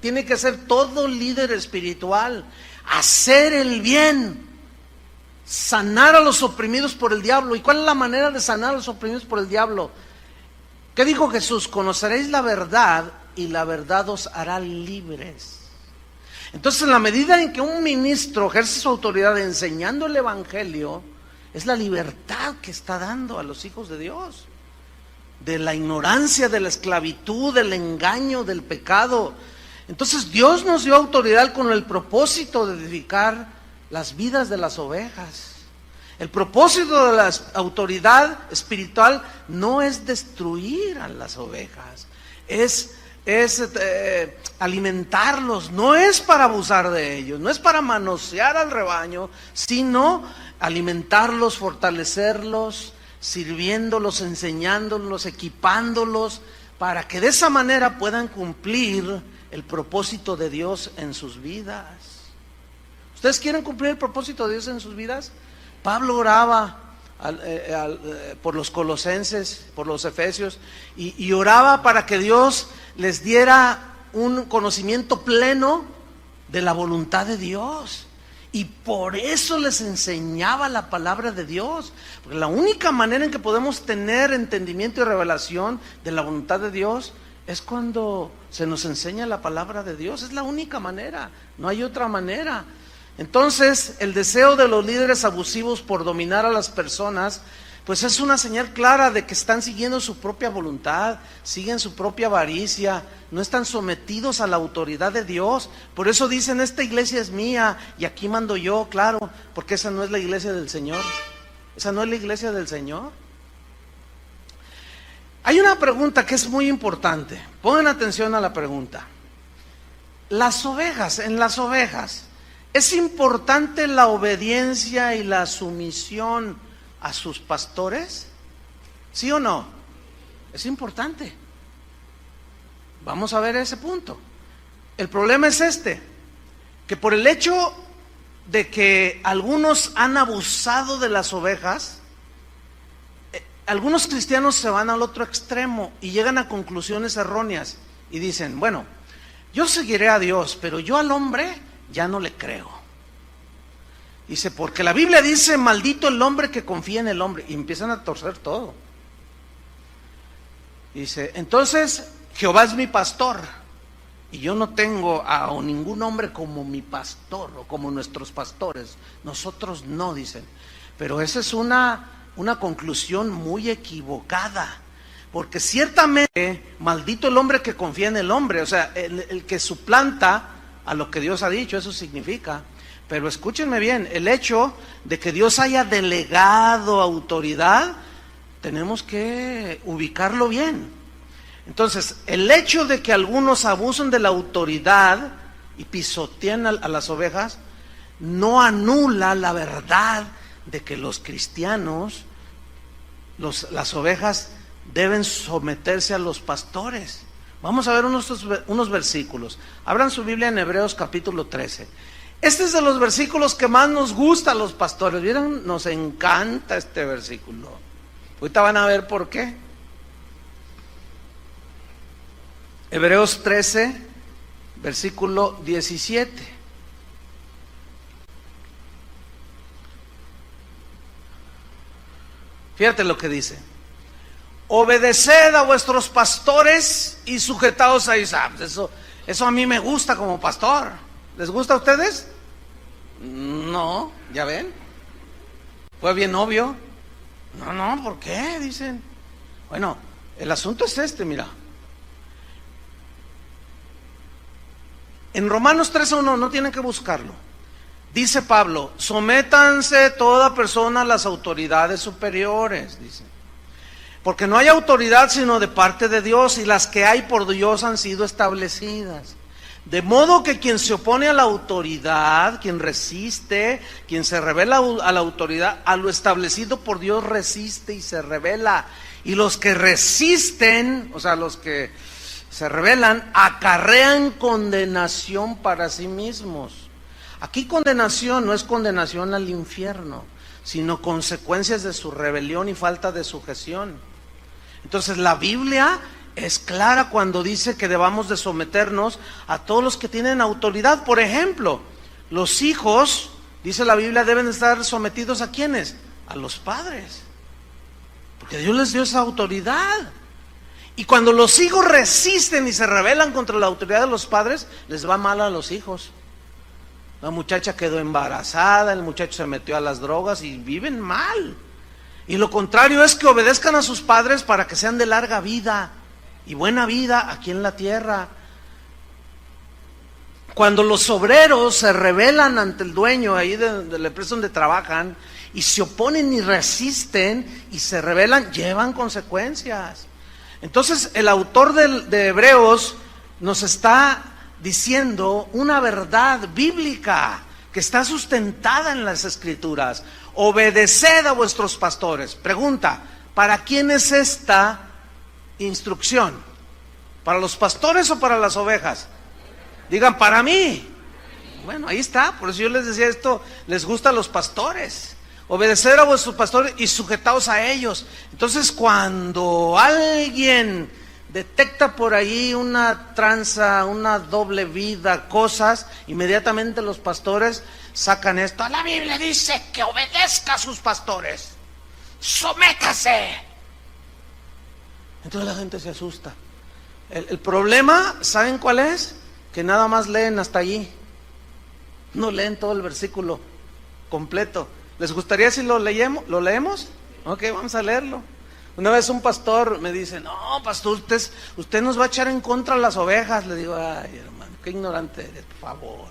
tiene que hacer todo líder espiritual, hacer el bien, sanar a los oprimidos por el diablo. ¿Y cuál es la manera de sanar a los oprimidos por el diablo? ¿Qué dijo Jesús? Conoceréis la verdad y la verdad os hará libres. Entonces, en la medida en que un ministro ejerce su autoridad enseñando el evangelio, es la libertad que está dando a los hijos de Dios, de la ignorancia, de la esclavitud, del engaño, del pecado. Entonces Dios nos dio autoridad con el propósito de edificar las vidas de las ovejas. El propósito de la autoridad espiritual no es destruir a las ovejas, es alimentarlos, no es para abusar de ellos, no es para manosear al rebaño, sino alimentarlos, fortalecerlos, sirviéndolos, enseñándolos, equipándolos, para que de esa manera puedan cumplir el propósito de Dios en sus vidas. ¿Ustedes quieren cumplir el propósito de Dios en sus vidas? Pablo oraba por los colosenses, por los efesios, y oraba para que Dios les diera un conocimiento pleno de la voluntad de Dios. Y por eso les enseñaba la palabra de Dios. Porque la única manera en que podemos tener entendimiento y revelación de la voluntad de Dios es cuando se nos enseña la palabra de Dios. Es la única manera, no hay otra manera. Entonces, el deseo de los líderes abusivos por dominar a las personas, pues es una señal clara de que están siguiendo su propia voluntad, siguen su propia avaricia, no están sometidos a la autoridad de Dios. Por eso dicen, esta iglesia es mía y aquí mando yo, claro, porque esa no es la iglesia del Señor. Esa no es la iglesia del Señor. Hay una pregunta que es muy importante. Pongan atención a la pregunta. En las ovejas, ¿es importante la obediencia y la sumisión a sus pastores? ¿Sí o no? Es importante. Vamos a ver ese punto. El problema es que por el hecho de que algunos han abusado de las ovejas, algunos cristianos se van al otro extremo y llegan a conclusiones erróneas y dicen, bueno, yo seguiré a Dios, pero yo al hombre ya no le creo. Dice, porque la Biblia dice, maldito el hombre que confía en el hombre. Y empiezan a torcer todo. Dice, entonces, Jehová es mi pastor. Y yo no tengo a ningún hombre como mi pastor o como nuestros pastores. Nosotros no, dicen. Pero esa es una conclusión muy equivocada. Porque ciertamente, maldito el hombre que confía en el hombre. O sea, el que suplanta a lo que Dios ha dicho, eso significa. Pero escúchenme bien, el hecho de que Dios haya delegado autoridad, tenemos que ubicarlo bien. Entonces, el hecho de que algunos abusen de la autoridad y pisotean a las ovejas, no anula la verdad de que los cristianos, las ovejas, deben someterse a los pastores. Vamos a ver unos versículos. Abran su Biblia en Hebreos capítulo 13. Este es de los versículos que más nos gusta a los pastores. ¿Vieron? Nos encanta este versículo. Ahorita van a ver por qué. Hebreos 13, versículo 17. Fíjate lo que dice. Obedeced a vuestros pastores y sujetaos a ellos. Eso a mí me gusta como pastor. ¿Les gusta a ustedes? No, ¿ya ven? Fue bien obvio. No, ¿por qué? Dicen. Bueno, el asunto es mira. En Romanos 13:1, no tienen que buscarlo. Dice Pablo, sométanse toda persona a las autoridades superiores, dice. Porque no hay autoridad sino de parte de Dios, y las que hay por Dios han sido establecidas. De modo que quien se opone a la autoridad, quien resiste, quien se revela a la autoridad, a lo establecido por Dios resiste y se revela. Y los que resisten, o sea, los que se rebelan, acarrean condenación para sí mismos. Aquí condenación no es condenación al infierno, sino consecuencias de su rebelión y falta de sujeción. Entonces la Biblia es clara cuando dice que debamos de someternos a todos los que tienen autoridad. Por ejemplo, los hijos, dice la Biblia, deben estar sometidos ¿a quiénes? A los padres, porque Dios les dio esa autoridad. Y cuando los hijos resisten y se rebelan contra la autoridad de los padres, les va mal a los hijos. La muchacha quedó embarazada, el muchacho se metió a las drogas y viven mal. Y lo contrario es que obedezcan a sus padres para que sean de larga vida y buena vida aquí en la tierra. Cuando los obreros se rebelan ante el dueño ahí de la empresa donde trabajan y se oponen y resisten y se rebelan, llevan consecuencias. Entonces el autor de Hebreos nos está diciendo una verdad bíblica que está sustentada en las Escrituras. Obedeced a vuestros pastores. Pregunta, ¿para quién es esta instrucción? ¿Para los pastores o para las ovejas? Digan, para mí. Bueno, ahí está, por eso yo les decía esto, les gusta a los pastores. Obedecer a vuestros pastores y sujetaos a ellos. Entonces, cuando alguien detecta por ahí una tranza, una doble vida, cosas, inmediatamente los pastores sacan esto. La Biblia dice que obedezca a sus pastores. Sométase. Entonces la gente se asusta. El problema, ¿saben cuál es? Que nada más leen hasta allí. No leen todo el versículo completo. ¿Les gustaría si lo leemos? Ok, vamos a leerlo. Una vez un pastor me dice, no, pastor, usted nos va a echar en contra de las ovejas. Le digo, ay, hermano, qué ignorante eres, por favor.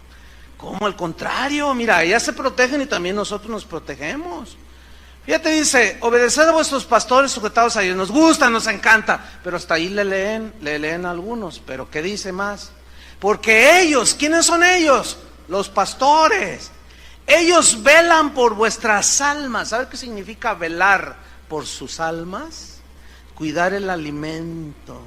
¿Cómo? Al contrario, mira, ellas se protegen y también nosotros nos protegemos. Fíjate, dice, obedeced a vuestros pastores sujetados a ellos. Nos gusta, nos encanta, pero hasta ahí le leen algunos. Pero ¿qué dice más? Porque ellos, ¿quiénes son ellos? Los pastores. Ellos velan por vuestras almas. ¿Sabe qué significa velar por sus almas? Cuidar el alimento,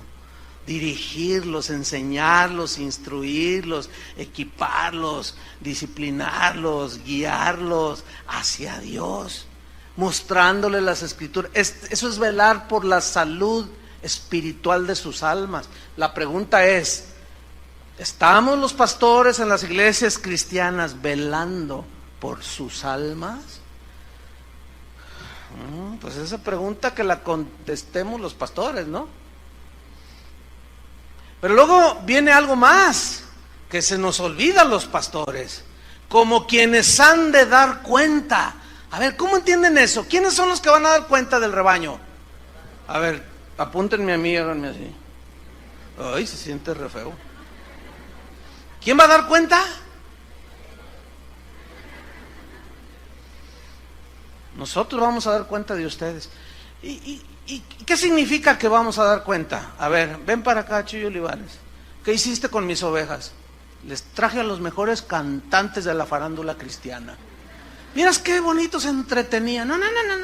dirigirlos, enseñarlos, instruirlos, equiparlos, disciplinarlos, guiarlos hacia Dios, mostrándoles las Escrituras. Eso es velar por la salud espiritual de sus almas. La pregunta es, ¿estamos los pastores en las iglesias cristianas velando por sus almas? Pues esa pregunta que la contestemos los pastores, ¿no? Pero luego viene algo más que se nos olvida a los pastores, como quienes han de dar cuenta. A ver, ¿cómo entienden eso? ¿Quiénes son los que van a dar cuenta del rebaño? A ver, apúntenme a mí, háganme así. Ay, se siente re feo. ¿Quién va a dar cuenta? Nosotros vamos a dar cuenta de ustedes. ¿Y qué significa que vamos a dar cuenta? A ver, ven para acá, Chuyo Olivares. ¿Qué hiciste con mis ovejas? Les traje a los mejores cantantes de la farándula cristiana. Miras qué bonito se entretenían. No,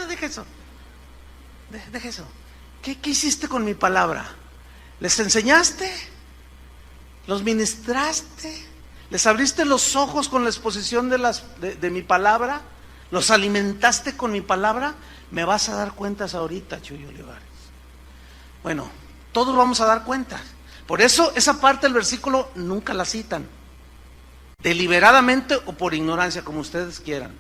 deja eso. Deja eso. ¿Qué hiciste con mi palabra? ¿Les enseñaste? ¿Los ministraste? ¿Les abriste los ojos con la exposición de mi palabra? ¿Los alimentaste con mi palabra? Me vas a dar cuentas ahorita, Chuyo Olivares. Bueno, todos vamos a dar cuentas. Por eso esa parte del versículo nunca la citan. Deliberadamente o por ignorancia, como ustedes quieran.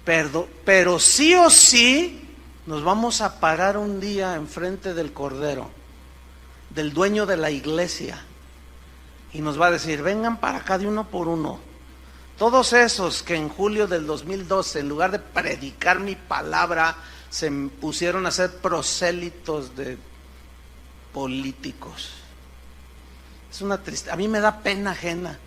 Pero sí o sí nos vamos a parar un día enfrente del Cordero, del dueño de la iglesia, y nos va a decir, vengan para acá de uno por uno. Todos esos que en julio del 2012, en lugar de predicar mi palabra, se pusieron a ser prosélitos de políticos. Es una tristeza. A mí me da pena ajena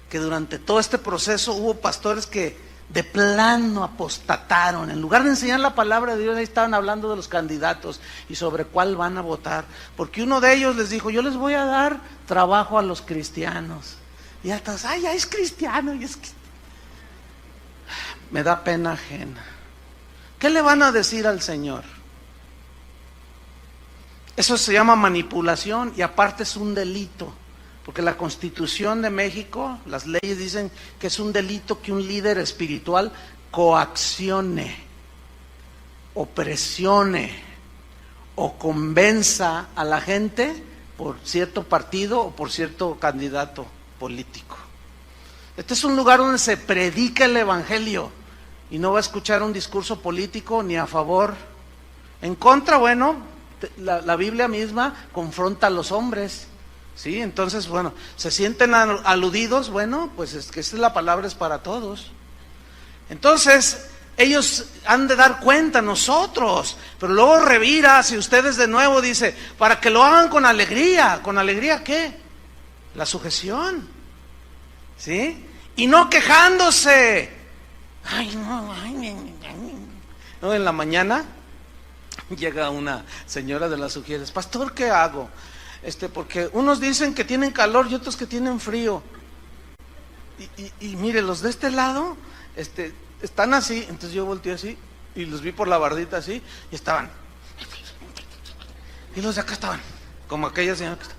que durante todo este proceso hubo pastores que de plano apostataron. En lugar de enseñar la palabra de Dios, ahí estaban hablando de los candidatos y sobre cuál van a votar. Porque uno de ellos les dijo, yo les voy a dar trabajo a los cristianos. Y hasta, ay, ya es cristiano. Y es que... Me da pena ajena. ¿Qué le van a decir al Señor? Eso se llama manipulación y aparte es un delito. Porque la Constitución de México, las leyes dicen que es un delito que un líder espiritual coaccione, o presione, o convenza a la gente por cierto partido o por cierto candidato político. Este es un lugar donde se predica el evangelio y no va a escuchar un discurso político ni a favor. En contra, bueno, la Biblia misma confronta a los hombres. Sí, entonces, bueno, se sienten aludidos, bueno, pues es que esa es la palabra, es para todos. Entonces, ellos han de dar cuenta, nosotros, pero luego revira hacia ustedes de nuevo, dice, para que lo hagan con alegría. ¿Con alegría qué? La sujeción. ¿sí? Y no quejándose. Ay, no, no, en la mañana llega una señora de las Ujieres: pastor, ¿qué hago? Porque unos dicen que tienen calor y otros que tienen frío. Y mire, los de este lado, están así. Entonces yo volteé así y los vi por la bardita así y estaban. Y los de acá estaban como aquella señora que está.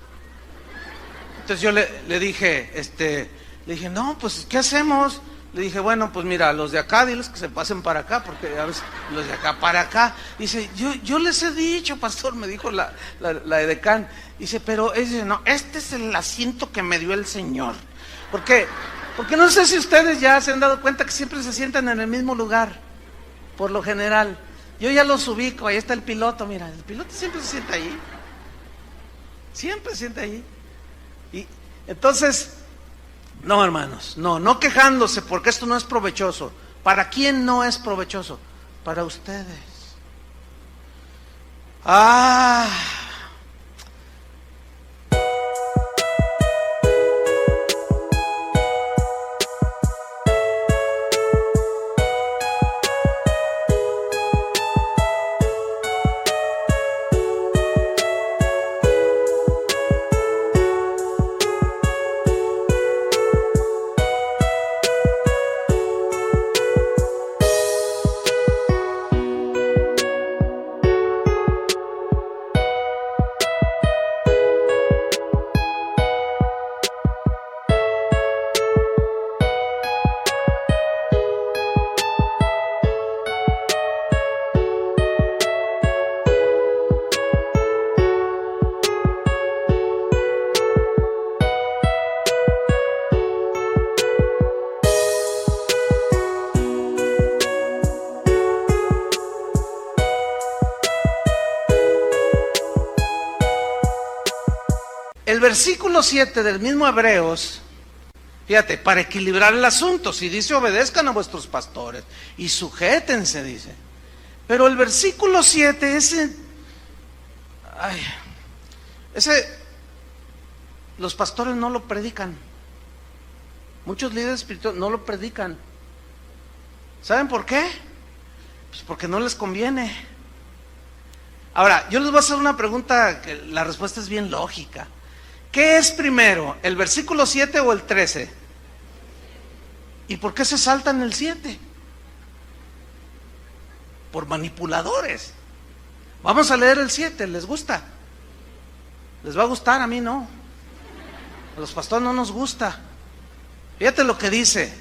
Entonces yo le dije, no, pues, ¿qué hacemos? Le dije, bueno, pues mira, los de acá, diles que se pasen para acá, porque a veces los de acá para acá. Dice, yo les he dicho, pastor, me dijo la edecán. Dice, pero no, este es el asiento que me dio el Señor. ¿Por qué? Porque no sé si ustedes ya se han dado cuenta que siempre se sientan en el mismo lugar, por lo general. Yo ya los ubico, ahí está el piloto, mira, el piloto siempre se sienta ahí. Siempre se sienta ahí. Y entonces, no, hermanos, no quejándose, porque esto no es provechoso. ¿Para quién no es provechoso? Para ustedes. El versículo 7 del mismo Hebreos, fíjate, para equilibrar el asunto, si dice obedezcan a vuestros pastores y sujétense, dice. Pero el versículo 7, los pastores no lo predican. Muchos líderes espirituales no lo predican. ¿Saben por qué? Pues porque no les conviene. Ahora, yo les voy a hacer una pregunta que la respuesta es bien lógica. ¿Qué es primero, el versículo 7 o el 13? ¿Y por qué se saltan el 7? Por manipuladores. Vamos a leer el 7, ¿les gusta? ¿Les va a gustar? A mí no. A los pastores no nos gusta. Fíjate lo que dice: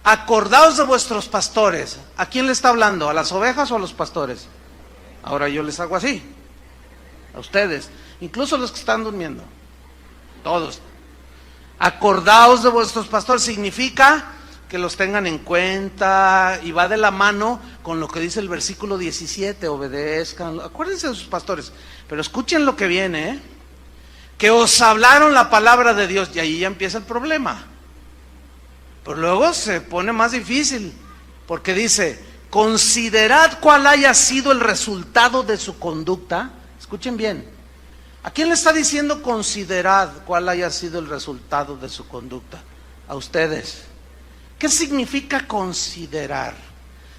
acordaos de vuestros pastores. ¿A quién le está hablando? ¿A las ovejas o a los pastores? Ahora yo les hago así, a ustedes, incluso los que están durmiendo. Todos. Acordaos de vuestros pastores significa que los tengan en cuenta, y va de la mano con lo que dice el versículo 17, obedezcan, acuérdense de sus pastores, pero escuchen lo que viene, que os hablaron la palabra de Dios, y ahí ya empieza el problema. Pero luego se pone más difícil, porque dice, considerad cuál haya sido el resultado de su conducta. Escuchen bien. ¿A quién le está diciendo considerad cuál haya sido el resultado de su conducta? A ustedes. ¿Qué significa considerar?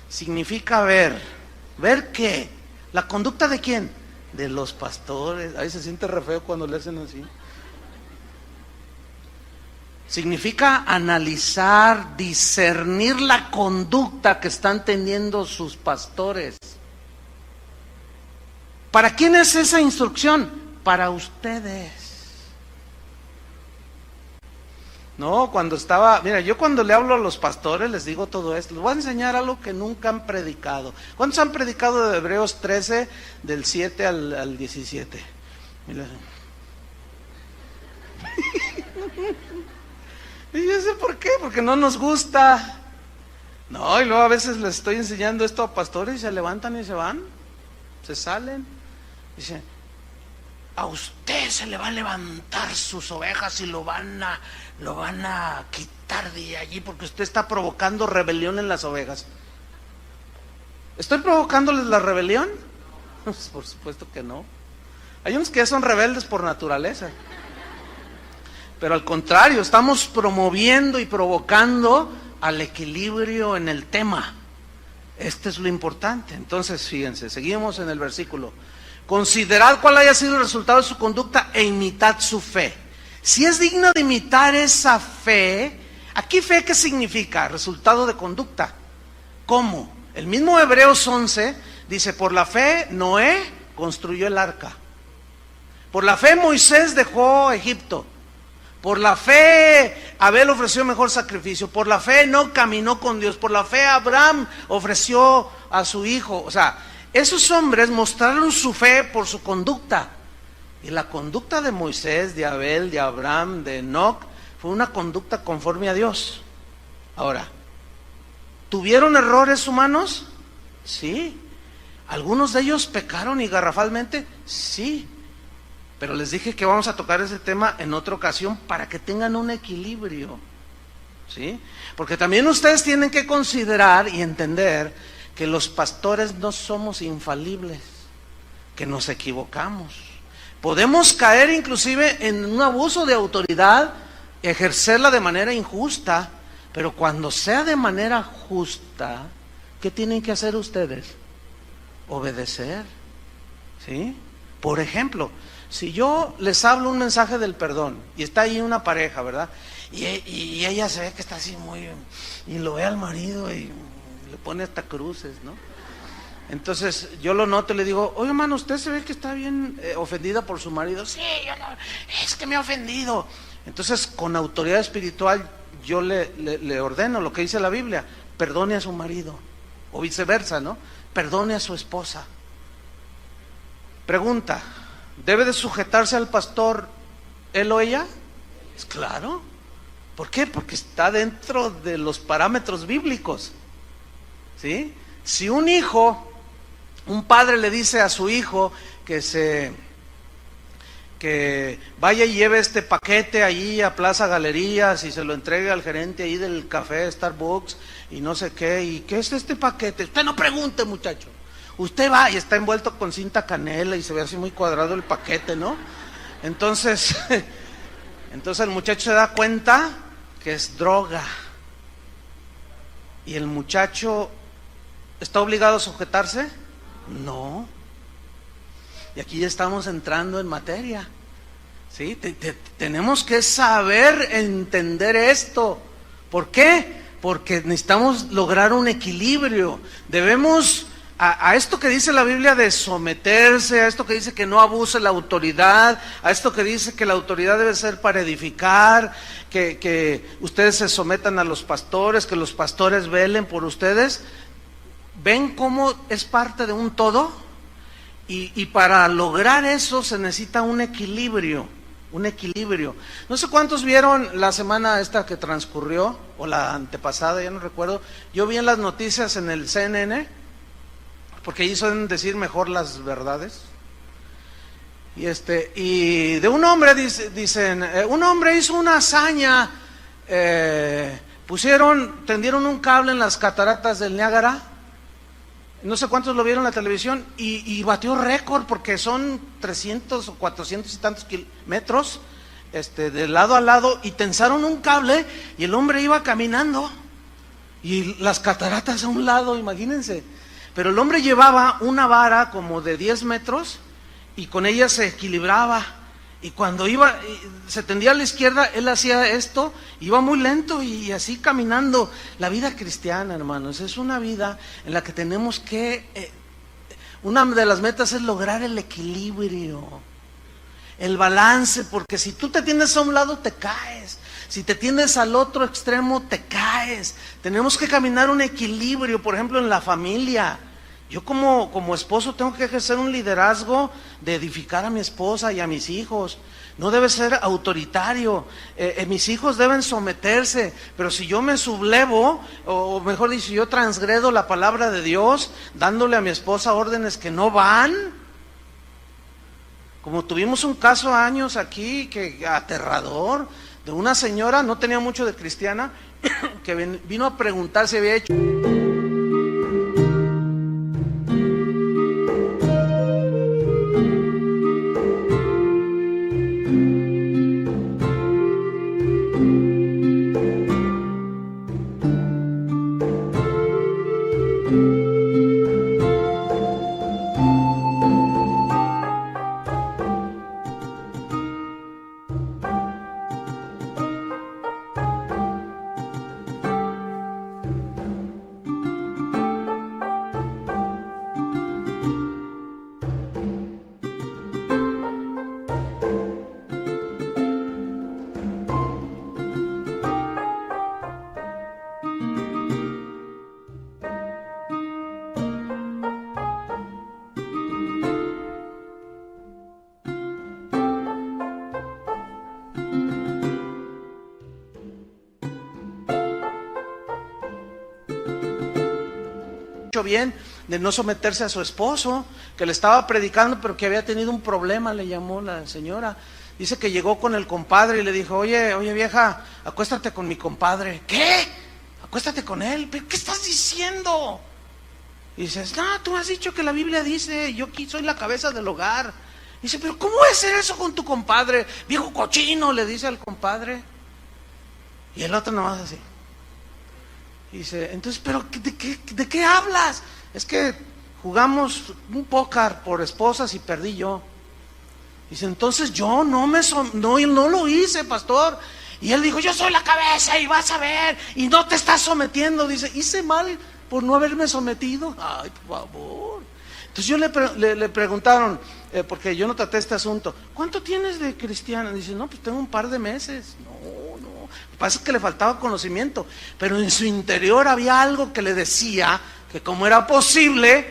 Significa ver. ¿Ver qué? ¿La conducta de quién? De los pastores. Ahí se siente re feo cuando le hacen así. Significa analizar, discernir la conducta que están teniendo sus pastores. ¿Para quién es esa instrucción? Para ustedes. No, mira, yo cuando le hablo a los pastores les digo todo esto, les voy a enseñar algo que nunca han predicado. ¿Cuántos han predicado de Hebreos 13, del 7 al 17? Mira. Y yo sé por qué, porque no nos gusta. No, y luego a veces les estoy enseñando esto a pastores y se levantan y se van, se salen. Dicen, a usted se le va a levantar sus ovejas y lo van a quitar de allí porque usted está provocando rebelión en las ovejas. ¿Estoy provocándoles la rebelión? Por supuesto que no. Hay unos que ya son rebeldes por naturaleza. pero al contrario, estamos promoviendo y provocando al equilibrio en el tema. Este es lo importante. Entonces, fíjense, seguimos en el versículo. Considerad cuál haya sido el resultado de su conducta e imitad su fe. Si es digno de imitar esa fe, aquí fe, ¿qué significa? Resultado de conducta. ¿Cómo? El mismo Hebreos 11 dice, por la fe Noé construyó el arca. Por la fe Moisés dejó Egipto. Por la fe Abel ofreció mejor sacrificio. Por la fe no caminó con Dios. Por la fe Abraham ofreció a su hijo. O sea, esos hombres mostraron su fe por su conducta. Y la conducta de Moisés, de Abel, de Abraham, de Enoc, fue una conducta conforme a Dios. Ahora, ¿tuvieron errores humanos? Sí. ¿Algunos de ellos pecaron y garrafalmente? Sí. Pero les dije que vamos a tocar ese tema en otra ocasión para que tengan un equilibrio, ¿sí? Porque también ustedes tienen que considerar y entender que los pastores no somos infalibles, que nos equivocamos. Podemos caer inclusive en un abuso de autoridad, ejercerla de manera injusta, pero cuando sea de manera justa, ¿qué tienen que hacer ustedes? Obedecer, ¿sí? Por ejemplo, si yo les hablo un mensaje del perdón y está ahí una pareja, ¿verdad? Y ella se ve que está así muy... y lo ve al marido y le pone hasta cruces, ¿no? Entonces yo lo noto y le digo, oye hermano, usted se ve que está bien ofendida por su marido. Sí, es que me ha ofendido. Entonces con autoridad espiritual yo le ordeno lo que dice la Biblia, perdone a su marido, o viceversa, ¿no? Perdone a su esposa. Pregunta, ¿debe de sujetarse al pastor él o ella? Es claro. ¿Por qué? Porque está dentro de los parámetros bíblicos, ¿sí? Si un padre le dice a su hijo que vaya y lleve este paquete allí a Plaza Galerías y se lo entregue al gerente ahí del café Starbucks y no sé qué, ¿y qué es este paquete? Usted no pregunte, muchacho. Usted va y está envuelto con cinta canela y se ve así muy cuadrado el paquete, ¿no? Entonces el muchacho se da cuenta que es droga. ¿Y el muchacho está obligado a sujetarse? No. Y aquí ya estamos entrando en materia, ¿sí? Tenemos que saber entender esto. ¿Por qué? Porque necesitamos lograr un equilibrio. Debemos... A esto que dice la Biblia de someterse, a esto que dice que no abuse la autoridad, a esto que dice que la autoridad debe ser para edificar, que ustedes se sometan a los pastores, que los pastores velen por ustedes. ¿Ven cómo es parte de un todo? Y para lograr eso se necesita un equilibrio, un equilibrio. No sé cuántos vieron la semana esta que transcurrió, o la antepasada, ya no recuerdo. Yo vi en las noticias en el CNN, porque ahí suelen decir mejor las verdades. Y de un hombre dicen, un hombre hizo una hazaña, tendieron un cable en las cataratas del Niágara, no sé cuántos lo vieron en la televisión, y batió récord porque son 300 o 400 y tantos metros, de lado a lado, y tensaron un cable y el hombre iba caminando y las cataratas a un lado, imagínense. Pero el hombre llevaba una vara como de 10 metros y con ella se equilibraba. Y cuando se tendía a la izquierda, él hacía esto, iba muy lento y así caminando. La vida cristiana, hermanos, es una vida en la que tenemos que... una de las metas es lograr el equilibrio, el balance, porque si tú te tienes a un lado te caes. Si te tienes al otro extremo, te caes. Tenemos que caminar un equilibrio, por ejemplo, en la familia. Yo como esposo tengo que ejercer un liderazgo de edificar a mi esposa y a mis hijos. No debe ser autoritario. Mis hijos deben someterse, pero si yo me sublevo, o mejor dicho, yo transgredo la palabra de Dios, dándole a mi esposa órdenes que no van. Como tuvimos un caso años aquí, que aterrador, de una señora, no tenía mucho de cristiana, que vino a preguntar si había hecho... hecho bien de no someterse a su esposo, que le estaba predicando, pero que había tenido un problema, le llamó la señora. Dice que llegó con el compadre y le dijo, oye vieja, acuéstate con mi compadre. ¿Qué? Acuéstate con él. ¿Pero qué estás diciendo? Y dices, no, tú has dicho que la Biblia dice, yo aquí soy la cabeza del hogar. Dice, pero ¿cómo es hacer eso con tu compadre? Viejo cochino, le dice al compadre. Y el otro nomás así. Dice, entonces, ¿pero de qué hablas? Es que jugamos un póker por esposas y perdí yo. Dice, entonces yo no lo hice, pastor. Y él dijo, yo soy la cabeza y vas a ver, y no te estás sometiendo. Dice, hice mal por no haberme sometido. Ay, por favor. Entonces le preguntaron, porque yo no traté este asunto, ¿cuánto tienes de cristiana? Dice, no, pues tengo un par de meses. No. Lo que pasa es que le faltaba conocimiento, pero en su interior había algo que le decía que cómo era posible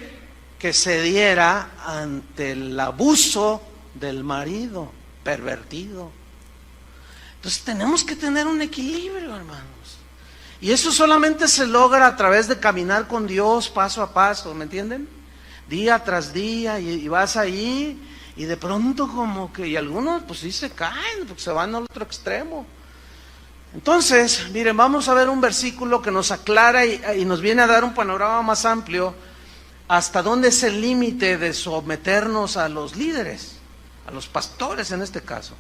que cediera ante el abuso del marido pervertido. Entonces tenemos que tener un equilibrio, hermanos. Y eso solamente se logra a través de caminar con Dios paso a paso, ¿me entienden? Día tras día, y vas ahí, y de pronto como que, y algunos pues sí se caen, porque se van al otro extremo. Entonces, miren, vamos a ver un versículo que nos aclara y nos viene a dar un panorama más amplio hasta dónde es el límite de someternos a los líderes, a los pastores en este caso.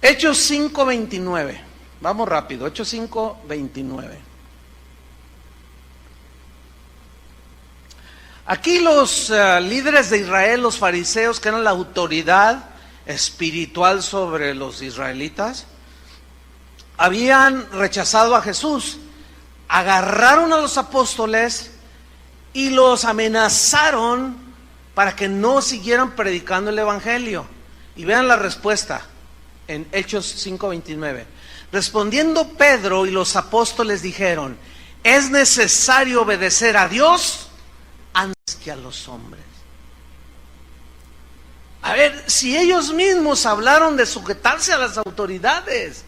Hechos 5:29, vamos rápido, Hechos 5:29. Aquí los líderes de Israel, los fariseos, que eran la autoridad espiritual sobre los israelitas, habían rechazado a Jesús, agarraron a los apóstoles y los amenazaron para que no siguieran predicando el evangelio. Y vean la respuesta en Hechos 5:29. Respondiendo Pedro y los apóstoles dijeron, es necesario obedecer a Dios antes que a los hombres. A ver, si ellos mismos hablaron de sujetarse a las autoridades,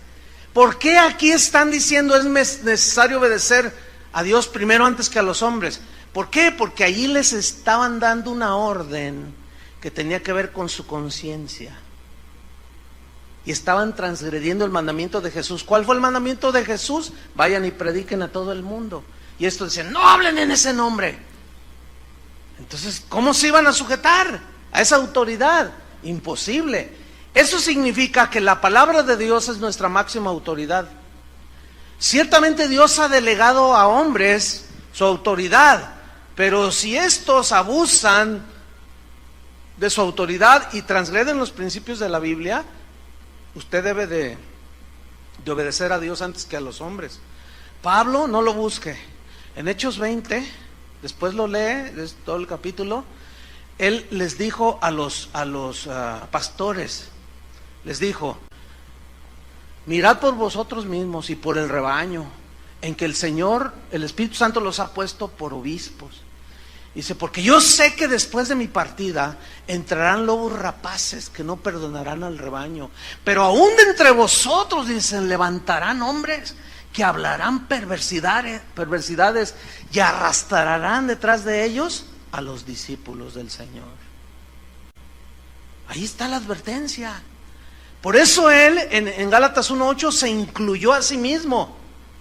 ¿por qué aquí están diciendo es necesario obedecer a Dios primero antes que a los hombres? ¿Por qué? Porque allí les estaban dando una orden que tenía que ver con su conciencia. Y estaban transgrediendo el mandamiento de Jesús. ¿Cuál fue el mandamiento de Jesús? Vayan y prediquen a todo el mundo. Y estos dicen, no hablen en ese nombre. Entonces, ¿cómo se iban a sujetar a esa autoridad? Imposible. Eso significa que la palabra de Dios es nuestra máxima autoridad. Ciertamente Dios ha delegado a hombres su autoridad, pero si estos abusan de su autoridad y transgreden los principios de la Biblia, usted debe de obedecer a Dios antes que a los hombres. Pablo, no lo busque. En Hechos 20, después lo lee, es todo el capítulo, él les dijo a los pastores, les dijo, mirad por vosotros mismos y por el rebaño, en que el Señor, el Espíritu Santo los ha puesto por obispos. Dice, porque yo sé que después de mi partida entrarán lobos rapaces que no perdonarán al rebaño, pero aún de entre vosotros, dicen, levantarán hombres que hablarán perversidades y arrastrarán detrás de ellos a los discípulos del Señor. Ahí está la advertencia. Por eso él en Gálatas 1:8 se incluyó a sí mismo.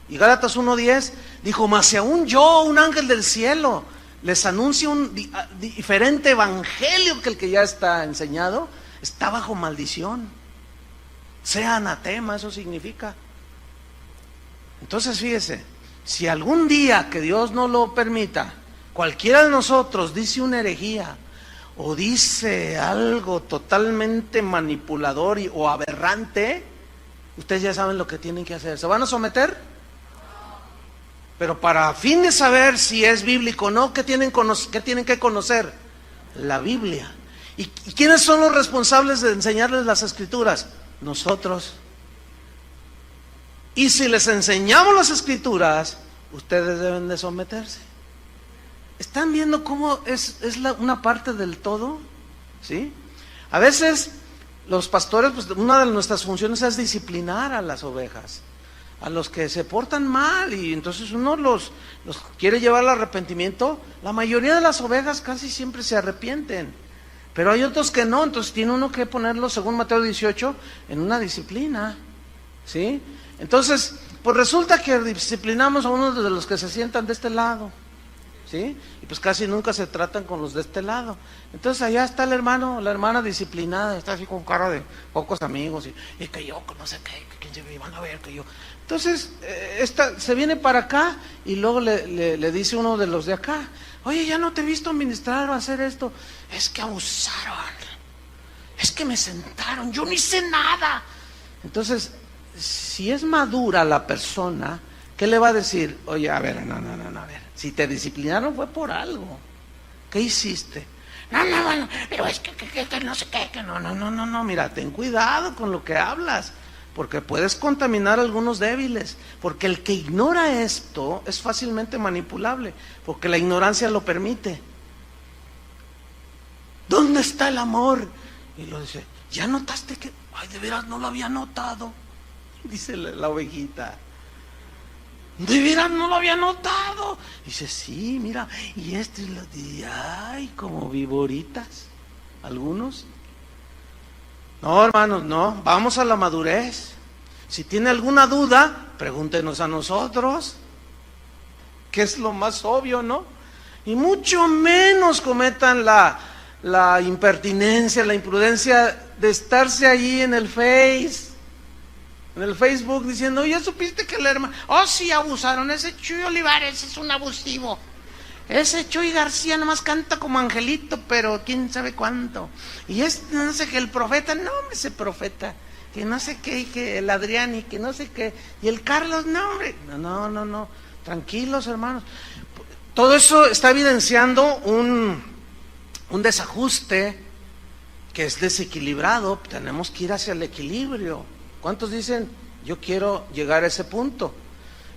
Y Gálatas 1:10 dijo, mas si aún yo, un ángel del cielo, les anuncio un diferente evangelio que el que ya está enseñado, está bajo maldición. Sea anatema, eso significa. Entonces fíjese, si algún día que Dios no lo permita, cualquiera de nosotros dice una herejía o dice algo totalmente manipulador o aberrante, ustedes ya saben lo que tienen que hacer. ¿Se van a someter? Pero para fin de saber si es bíblico o no, ¿qué tienen que conocer? La Biblia. ¿Y quiénes son los responsables de enseñarles las Escrituras? Nosotros. Y si les enseñamos las Escrituras, ustedes deben de someterse. ¿Están viendo cómo es una parte del todo? ¿Sí? A veces los pastores, pues una de nuestras funciones es disciplinar a las ovejas. a los que se portan mal, y entonces uno los quiere llevar al arrepentimiento. La mayoría de las ovejas casi siempre se arrepienten, pero hay otros que no, entonces tiene uno que ponerlo, según Mateo 18, en una disciplina, ¿sí? Entonces, pues resulta que disciplinamos a uno de los que se sientan de este lado, ¿sí? Y pues casi nunca se tratan con los de este lado. Entonces allá está el hermano, la hermana disciplinada, está así con cara de pocos amigos, y que yo, que no sé qué, que quién se me van a ver, que yo. Entonces, esta se viene para acá y luego le dice uno de los de acá: oye, ya no te he visto ministrar o hacer esto. Es que abusaron, es que me sentaron, yo no hice nada. Entonces, si es madura la persona, ¿qué le va a decir? Oye, a ver, no, a ver, si te disciplinaron fue por algo. ¿Qué hiciste? No, pero es que no sé qué, que no, mira, ten cuidado con lo que hablas, porque puedes contaminar a algunos débiles, porque el que ignora esto es fácilmente manipulable, porque la ignorancia lo permite. ¿Dónde está el amor? Y lo dice: ¿ya notaste que? Ay, de veras no lo había notado, dice la ovejita. De veras no lo había notado. Dice: sí, mira, y este lo dice, ay, como viboritas, algunos. No, hermanos, no, vamos a la madurez. Si tiene alguna duda, pregúntenos a nosotros, que es lo más obvio, ¿no? Y mucho menos cometan la impertinencia, la imprudencia de estarse allí en el Facebook diciendo: ¿ya supiste que el hermano? Oh, sí, abusaron, ese Chuy Olivares es un abusivo. Ese Chuy García nomás canta como angelito, pero quién sabe cuánto. Y no sé qué, el profeta, no, hombre, ese profeta, que no sé qué, y que el Adrián, y que no sé qué, y el Carlos, no, hombre, no, tranquilos, hermanos. Todo eso está evidenciando un desajuste que es desequilibrado. Tenemos que ir hacia el equilibrio. ¿Cuántos dicen: yo quiero llegar a ese punto?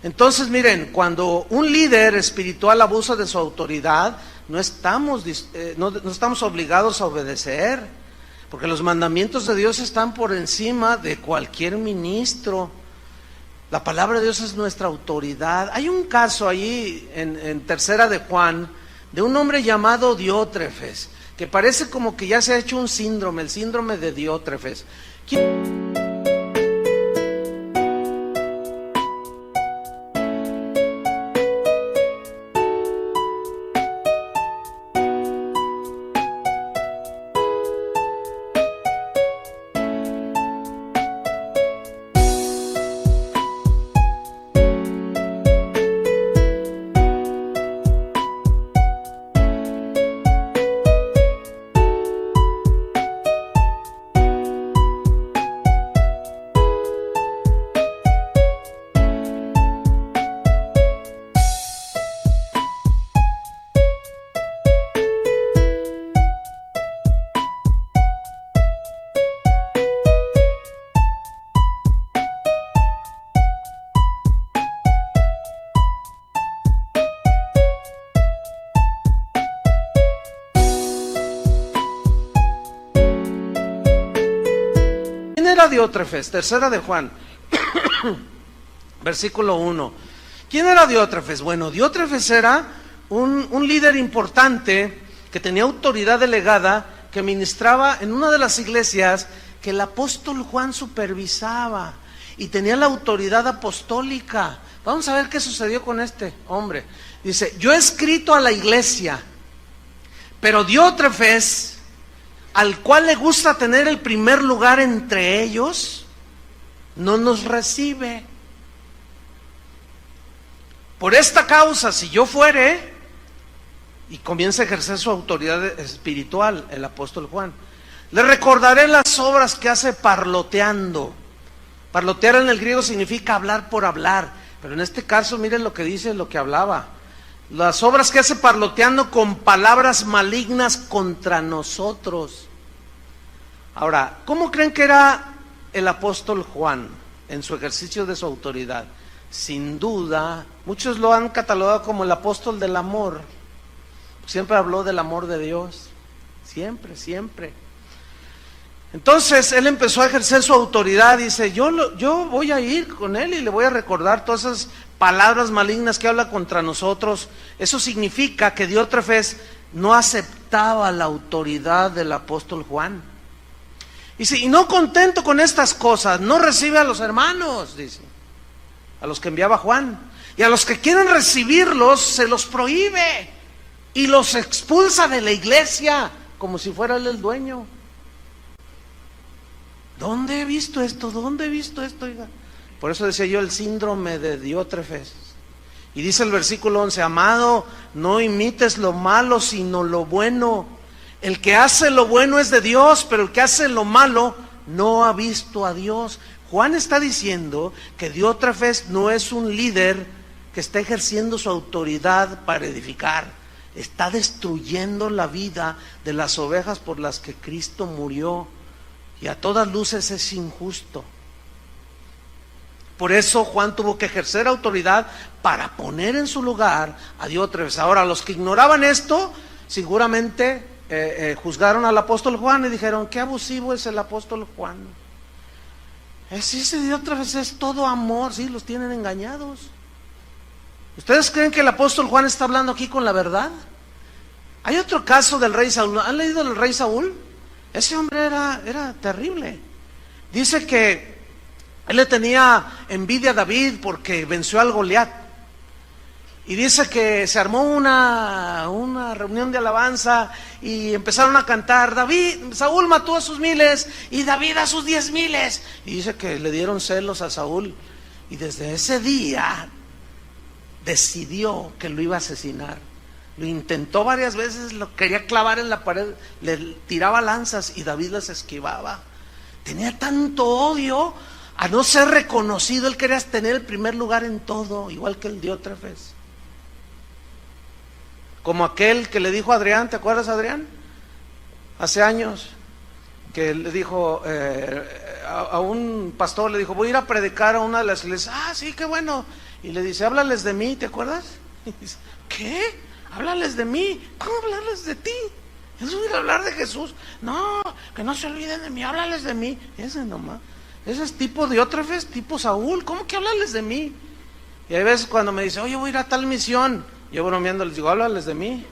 Entonces, miren, cuando un líder espiritual abusa de su autoridad, no estamos obligados a obedecer, porque los mandamientos de Dios están por encima de cualquier ministro. La palabra de Dios es nuestra autoridad. Hay un caso ahí en Tercera de Juan, de un hombre llamado Diótrefes, que parece como que ya se ha hecho un síndrome, el síndrome de Diótrefes. Diótrefes, Tercera de Juan, versículo 1. ¿Quién era Diótrefes? Bueno, Diótrefes era un líder importante que tenía autoridad delegada, que ministraba en una de las iglesias que el apóstol Juan supervisaba y tenía la autoridad apostólica. Vamos a ver qué sucedió con este hombre. Dice: yo he escrito a la iglesia, pero Diótrefes, al cual le gusta tener el primer lugar entre ellos, no nos recibe. Por esta causa, si yo fuere, y comienza a ejercer su autoridad espiritual, el apóstol Juan, le recordaré las obras que hace parloteando. Parlotear en el griego significa hablar por hablar, pero en este caso miren lo que dice, lo que hablaba. Las obras que hace parloteando con palabras malignas contra nosotros. Ahora, ¿cómo creen que era el apóstol Juan en su ejercicio de su autoridad? Sin duda, muchos lo han catalogado como el apóstol del amor. Siempre habló del amor de Dios, siempre. Entonces él empezó a ejercer su autoridad. Dice, yo voy a ir con él y le voy a recordar todas esas palabras malignas que habla contra nosotros. Eso significa que Diótrefes no aceptaba la autoridad del apóstol Juan. Dice, y no contento con estas cosas, no recibe a los hermanos, dice, a los que enviaba Juan. Y a los que quieren recibirlos se los prohíbe y los expulsa de la iglesia como si fuera él el dueño. ¿Dónde he visto esto? ¿Dónde he visto esto? Oiga. Por eso decía yo el síndrome de Diótrefes. Y dice el versículo 11, amado, no imites lo malo sino lo bueno. El que hace lo bueno es de Dios, pero el que hace lo malo no ha visto a Dios. Juan está diciendo que Diótrefes no es un líder que está ejerciendo su autoridad para edificar. Está destruyendo la vida de las ovejas por las que Cristo murió. Y a todas luces es injusto. Por eso Juan tuvo que ejercer autoridad para poner en su lugar a Diótrefes. Ahora, los que ignoraban esto, seguramente juzgaron al apóstol Juan y dijeron, qué abusivo es el apóstol Juan. Ese Diótrefes es todo amor, sí, los tienen engañados. ¿Ustedes creen que el apóstol Juan está hablando aquí con la verdad? Hay otro caso del rey Saúl. ¿Han leído del rey Saúl? Ese hombre era terrible. Dice que él le tenía envidia a David porque venció al Goliat. Y dice que se armó una reunión de alabanza y empezaron a cantar, Saúl mató a sus 1000 y David a sus 10,000. Y dice que le dieron celos a Saúl. Y desde ese día decidió que lo iba a asesinar. Lo intentó varias veces, lo quería clavar en la pared, le tiraba lanzas y David las esquivaba. Tenía tanto odio a no ser reconocido, él quería tener el primer lugar en todo, igual que el Diótrefes. Como aquel que le dijo a Adrián, ¿te acuerdas, Adrián? Hace años, que le dijo a un pastor, le dijo, voy a ir a predicar a una de las iglesias. Ah, sí, qué bueno. Y le dice, háblales de mí, ¿te acuerdas? Y dice, ¿qué? Háblales de mí. ¿Cómo hablarles de ti? Eso es hablar de Jesús. No, que no se olviden de mí, háblales de mí. Ese nomás. Ese es tipo Diótrefes, tipo Saúl. ¿Cómo que háblales de mí? Y hay veces cuando me dice, oye, voy a ir a tal misión, yo bromeando les digo, háblales de mí.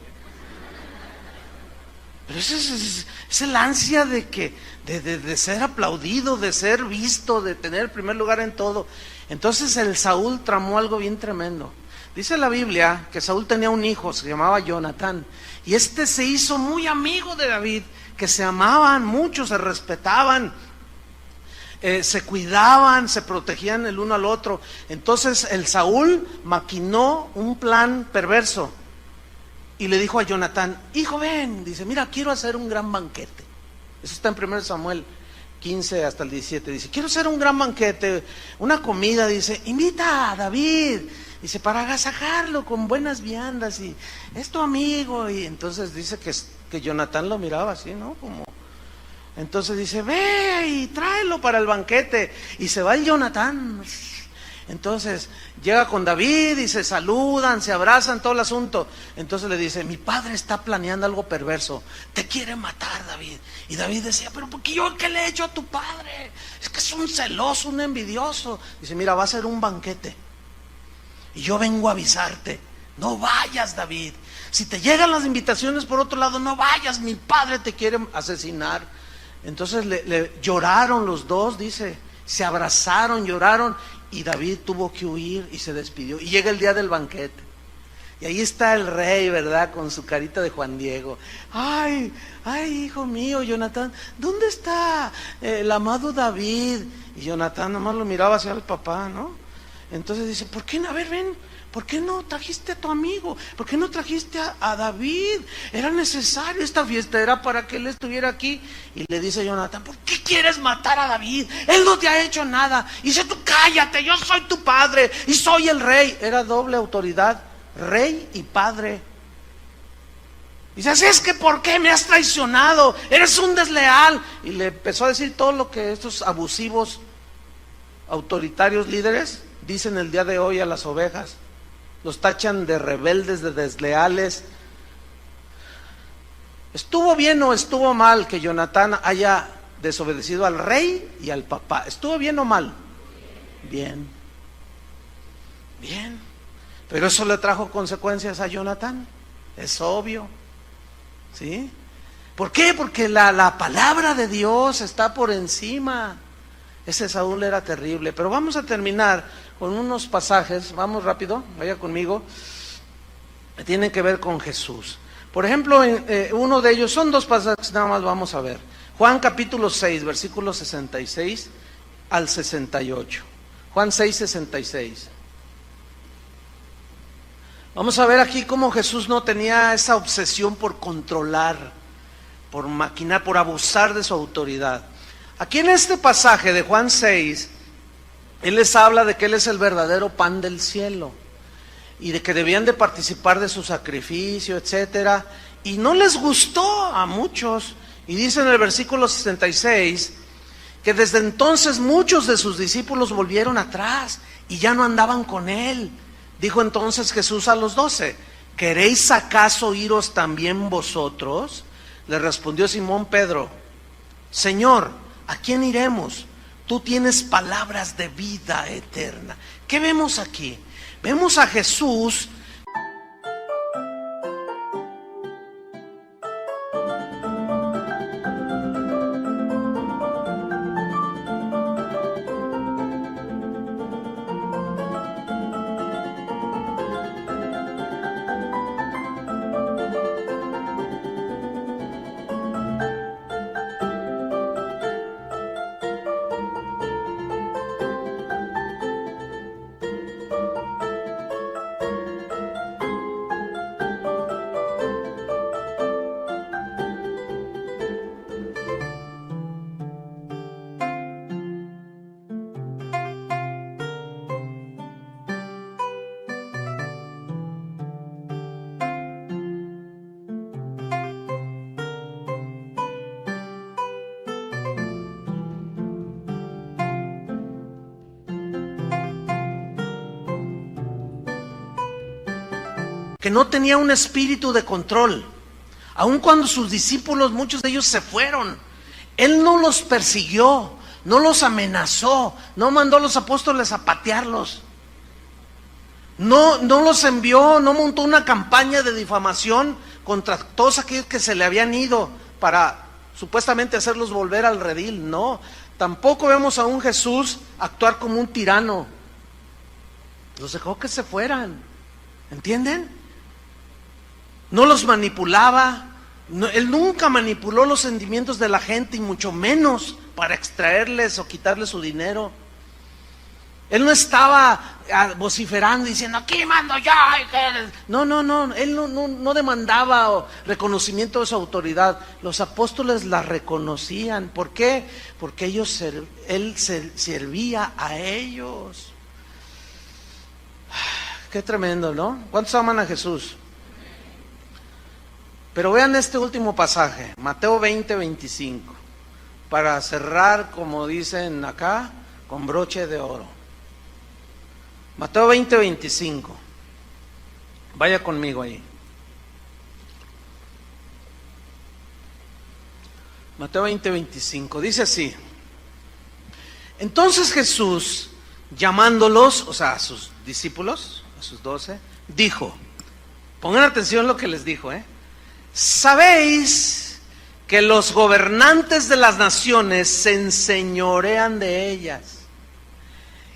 Pero es el ansia de ser aplaudido, de ser visto, de tener el primer lugar en todo. Entonces el Saúl tramó algo bien tremendo. Dice la Biblia que Saúl tenía un hijo, se llamaba Jonatán, y este se hizo muy amigo de David, que se amaban mucho, se respetaban, se cuidaban, se protegían el uno al otro. Entonces el Saúl maquinó un plan perverso y le dijo a Jonatán, hijo, ven, dice, mira, quiero hacer un gran banquete. Eso está en 1 Samuel 15 hasta el 17, dice, quiero hacer un gran banquete, una comida, dice, invita a David, dice, para agasajarlo con buenas viandas, y es tu amigo. Y entonces dice que Jonatán lo miraba así, ¿no? Como, entonces dice, ve y tráelo para el banquete, y se va el Jonatán. Entonces llega con David y se saludan, se abrazan, todo el asunto. Entonces le dice, mi padre está planeando algo perverso, te quiere matar, David. Y David decía, pero ¿por qué yo qué le he hecho a tu padre? Es que es un celoso, un envidioso. Dice, mira, va a ser un banquete y yo vengo a avisarte, no vayas, David. Si te llegan las invitaciones por otro lado, no vayas, mi padre te quiere asesinar. Entonces le lloraron los dos, dice, se abrazaron, lloraron, y David tuvo que huir y se despidió. Y llega el día del banquete, y ahí está el rey, ¿verdad? Con su carita de Juan Diego. Ay, hijo mío, Jonatán, ¿dónde está el amado David? Y Jonatán nomás lo miraba hacia el papá, ¿no? Entonces dice, ¿por qué no? A ver, ven, ¿por qué no trajiste a tu amigo? ¿Por qué no trajiste a David? Era necesario, esta fiesta era para que él estuviera aquí. Y le dice Jonatán, ¿por qué quieres matar a David? Él no te ha hecho nada. Y dice, tú cállate, yo soy tu padre y soy el rey. Era doble autoridad, rey y padre. Dice, así es que ¿por qué me has traicionado? Eres un desleal. Y le empezó a decir todo lo que estos abusivos, autoritarios líderes dicen el día de hoy a las ovejas. Los tachan de rebeldes, de desleales. ¿Estuvo bien o estuvo mal que Jonatán haya desobedecido al rey y al papá. ¿Estuvo bien o mal? Bien. Bien. Pero eso le trajo consecuencias a Jonatán. Es obvio. ¿Sí? ¿Por qué? Porque la palabra de Dios está por encima. Ese Saúl era terrible. Pero vamos a terminar con unos pasajes. Vamos rápido, vaya conmigo. Que tienen que ver con Jesús. Por ejemplo, uno de ellos, son dos pasajes nada más, vamos a ver. Juan capítulo 6, versículos 66 al 68. Juan 6, 66. Vamos a ver aquí cómo Jesús no tenía esa obsesión por controlar, por maquinar, por abusar de su autoridad. Aquí en este pasaje de Juan 6, Él les habla de que Él es el verdadero pan del cielo y de que debían de participar de su sacrificio, etcétera. Y no les gustó a muchos. Y dice en el versículo 66 que desde entonces muchos de sus discípulos volvieron atrás y ya no andaban con Él. Dijo entonces Jesús a los 12: ¿queréis acaso iros también vosotros? Le respondió Simón Pedro: Señor, ¿a quién iremos? Tú tienes palabras de vida eterna. ¿Qué vemos aquí? Vemos a Jesús que no tenía un espíritu de control. Aun cuando sus discípulos, muchos de ellos se fueron, Él no los persiguió, no los amenazó, no mandó a los apóstoles a patearlos, no los envió, no montó una campaña de difamación contra todos aquellos que se le habían ido para supuestamente hacerlos volver al redil. No, tampoco vemos a un Jesús actuar como un tirano. Los dejó que se fueran, ¿entienden? No los manipulaba. Él nunca manipuló los sentimientos de la gente, y mucho menos para extraerles o quitarles su dinero. Él no estaba vociferando diciendo: aquí mando yo. No, Él no demandaba reconocimiento de su autoridad. Los apóstoles la reconocían. ¿Por qué? Porque Él servía a ellos. Qué tremendo, ¿no? ¿Cuántos aman a Jesús? Pero vean este último pasaje, Mateo 20, 25, para cerrar, como dicen acá, con broche de oro. Mateo 20, 25. Vaya conmigo ahí. Mateo 20, 25. Dice así: entonces Jesús, llamándolos, o sea, a sus discípulos, a sus 12, dijo, pongan atención lo que les dijo, ¿sabéis que los gobernantes de las naciones se enseñorean de ellas?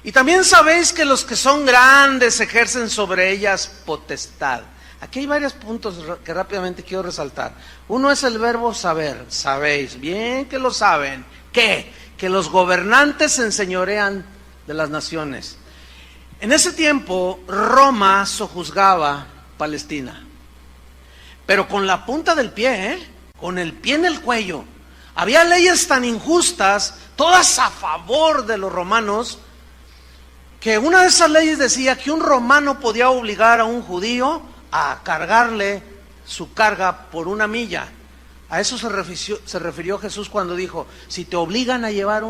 Y también sabéis que los que son grandes ejercen sobre ellas potestad. Aquí hay varios puntos que rápidamente quiero resaltar. Uno es el verbo saber. Sabéis, bien que lo saben. ¿Qué? Que los gobernantes se enseñorean de las naciones. En ese tiempo Roma sojuzgaba Palestina, pero con la punta del pie, con el pie en el cuello. Había leyes tan injustas, todas a favor de los romanos, que una de esas leyes decía que un romano podía obligar a un judío a cargarle su carga por 1 milla. A eso se refirió Jesús cuando dijo: si te obligan a llevar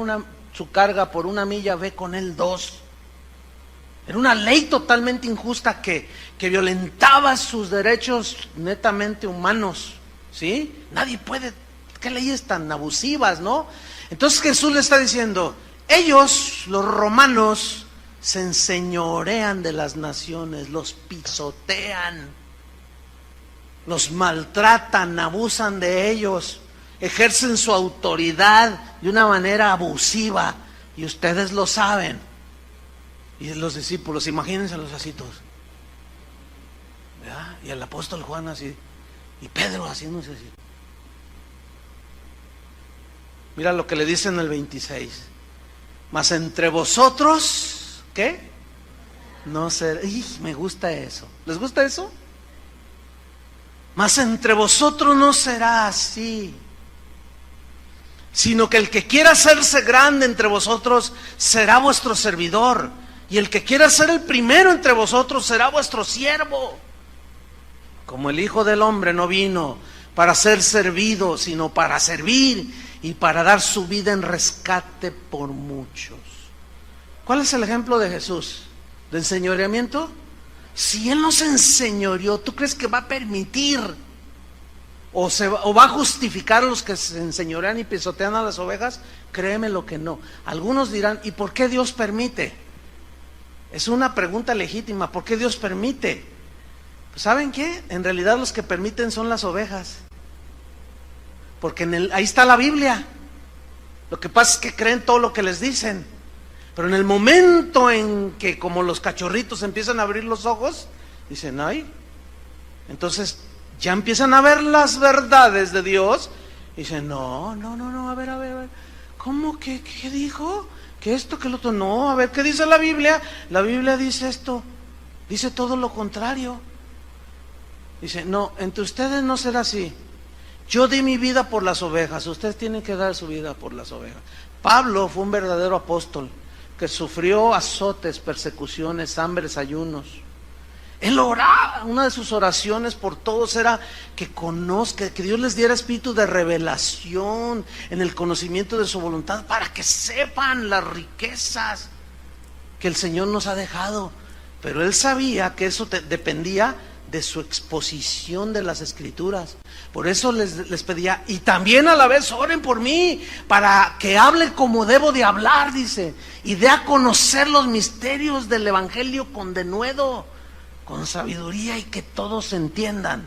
su carga por 1 milla, ve con él 2. Era una ley totalmente injusta que violentaba sus derechos netamente humanos, ¿sí? Nadie puede qué leyes tan abusivas, ¿no? Entonces Jesús le está diciendo, ellos, los romanos, se enseñorean de las naciones, los pisotean, los maltratan, abusan de ellos, ejercen su autoridad de una manera abusiva, y ustedes lo saben. Y los discípulos, imagínenselos así todos, ¿verdad? Y el apóstol Juan así, y Pedro haciéndose así. Mira lo que le dice en el 26. Mas entre vosotros, ¿qué? No será. Me gusta eso. ¿Les gusta eso? Mas entre vosotros no será así, sino que el que quiera hacerse grande entre vosotros será vuestro servidor, y el que quiera ser el primero entre vosotros será vuestro siervo. Como el Hijo del Hombre no vino para ser servido, sino para servir y para dar su vida en rescate por muchos. ¿Cuál es el ejemplo de Jesús? ¿De enseñoreamiento? Si Él no se enseñoreó, ¿tú crees que va a permitir o va a justificar a los que se enseñorean y pisotean a las ovejas? Créeme lo que no. Algunos dirán, ¿y por qué Dios permite? Es una pregunta legítima. ¿Por qué Dios permite? Pues ¿saben qué? En realidad los que permiten son las ovejas, porque ahí está la Biblia. Lo que pasa es que creen todo lo que les dicen, pero en el momento en que, como los cachorritos, empiezan a abrir los ojos, dicen, ay, entonces ya empiezan a ver las verdades de Dios, y dicen, no, a ver, ¿cómo? ¿Qué dijo? ¿Que esto, que lo otro? No, a ver, ¿qué dice la Biblia? La Biblia dice esto, dice todo lo contrario. Dice, no, entre ustedes no será así. Yo di mi vida por las ovejas, ustedes tienen que dar su vida por las ovejas. Pablo fue un verdadero apóstol que sufrió azotes, persecuciones, hambres, ayunos. Él oraba, una de sus oraciones por todos era que Dios les diera espíritu de revelación en el conocimiento de su voluntad, para que sepan las riquezas que el Señor nos ha dejado. Pero él sabía que eso dependía de su exposición de las Escrituras. Por eso les pedía, y también a la vez oren por mí, para que hable como debo de hablar, dice, y dé a conocer los misterios del Evangelio con denuedo, con sabiduría, y que todos entiendan.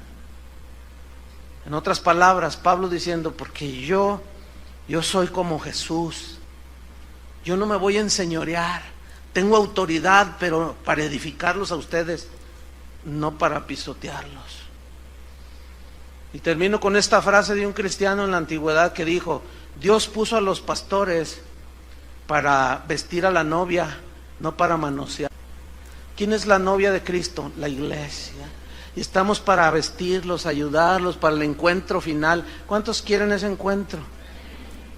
En otras palabras, Pablo diciendo, porque yo soy como Jesús, yo no me voy a enseñorear, tengo autoridad, pero para edificarlos a ustedes, no para pisotearlos. Y termino con esta frase de un cristiano en la antigüedad que dijo, Dios puso a los pastores para vestir a la novia, no para manosear. ¿Quién es la novia de Cristo? La iglesia. Y estamos para vestirlos, ayudarlos para el encuentro final. ¿Cuántos quieren ese encuentro?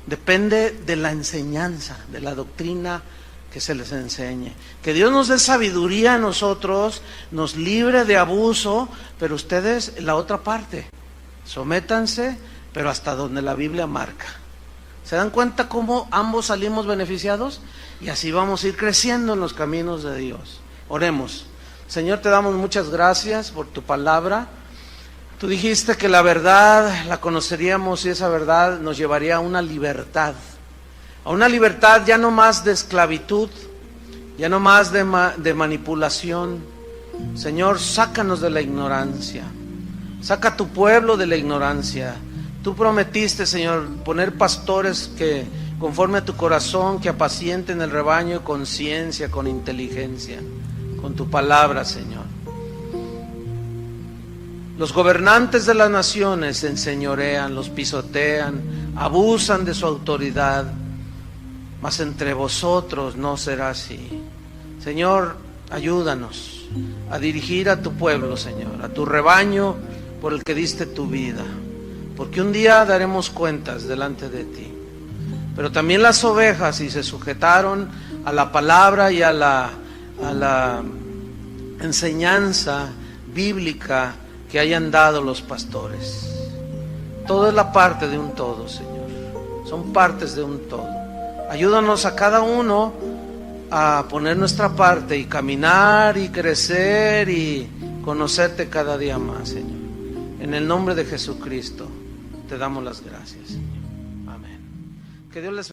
Depende de la enseñanza, de la doctrina que se les enseñe. Que Dios nos dé sabiduría a nosotros, nos libre de abuso, pero ustedes, la otra parte, sométanse, pero hasta donde la Biblia marca. ¿Se dan cuenta cómo ambos salimos beneficiados? Y así vamos a ir creciendo en los caminos de Dios. Oremos. Señor, te damos muchas gracias por tu palabra. Tú dijiste que la verdad la conoceríamos y esa verdad nos llevaría a una libertad ya no más de esclavitud, ya no más de manipulación. Señor, sácanos de la ignorancia, saca a tu pueblo de la ignorancia. Tú prometiste, Señor, poner pastores que conforme a tu corazón, que apacienten el rebaño con ciencia, con inteligencia, con tu palabra, Señor. Los gobernantes de las naciones se enseñorean, los pisotean, abusan de su autoridad, mas entre vosotros no será así. Señor, ayúdanos a dirigir a tu pueblo, Señor, a tu rebaño por el que diste tu vida, porque un día daremos cuentas delante de ti. Pero también las ovejas, si se sujetaron a la palabra y a la enseñanza bíblica que hayan dado los pastores. Todo es la parte de un todo, Señor. Son partes de un todo. Ayúdanos a cada uno a poner nuestra parte y caminar y crecer y conocerte cada día más, Señor. En el nombre de Jesucristo. te damos las gracias, Señor. Amén. Que Dios les bendiga.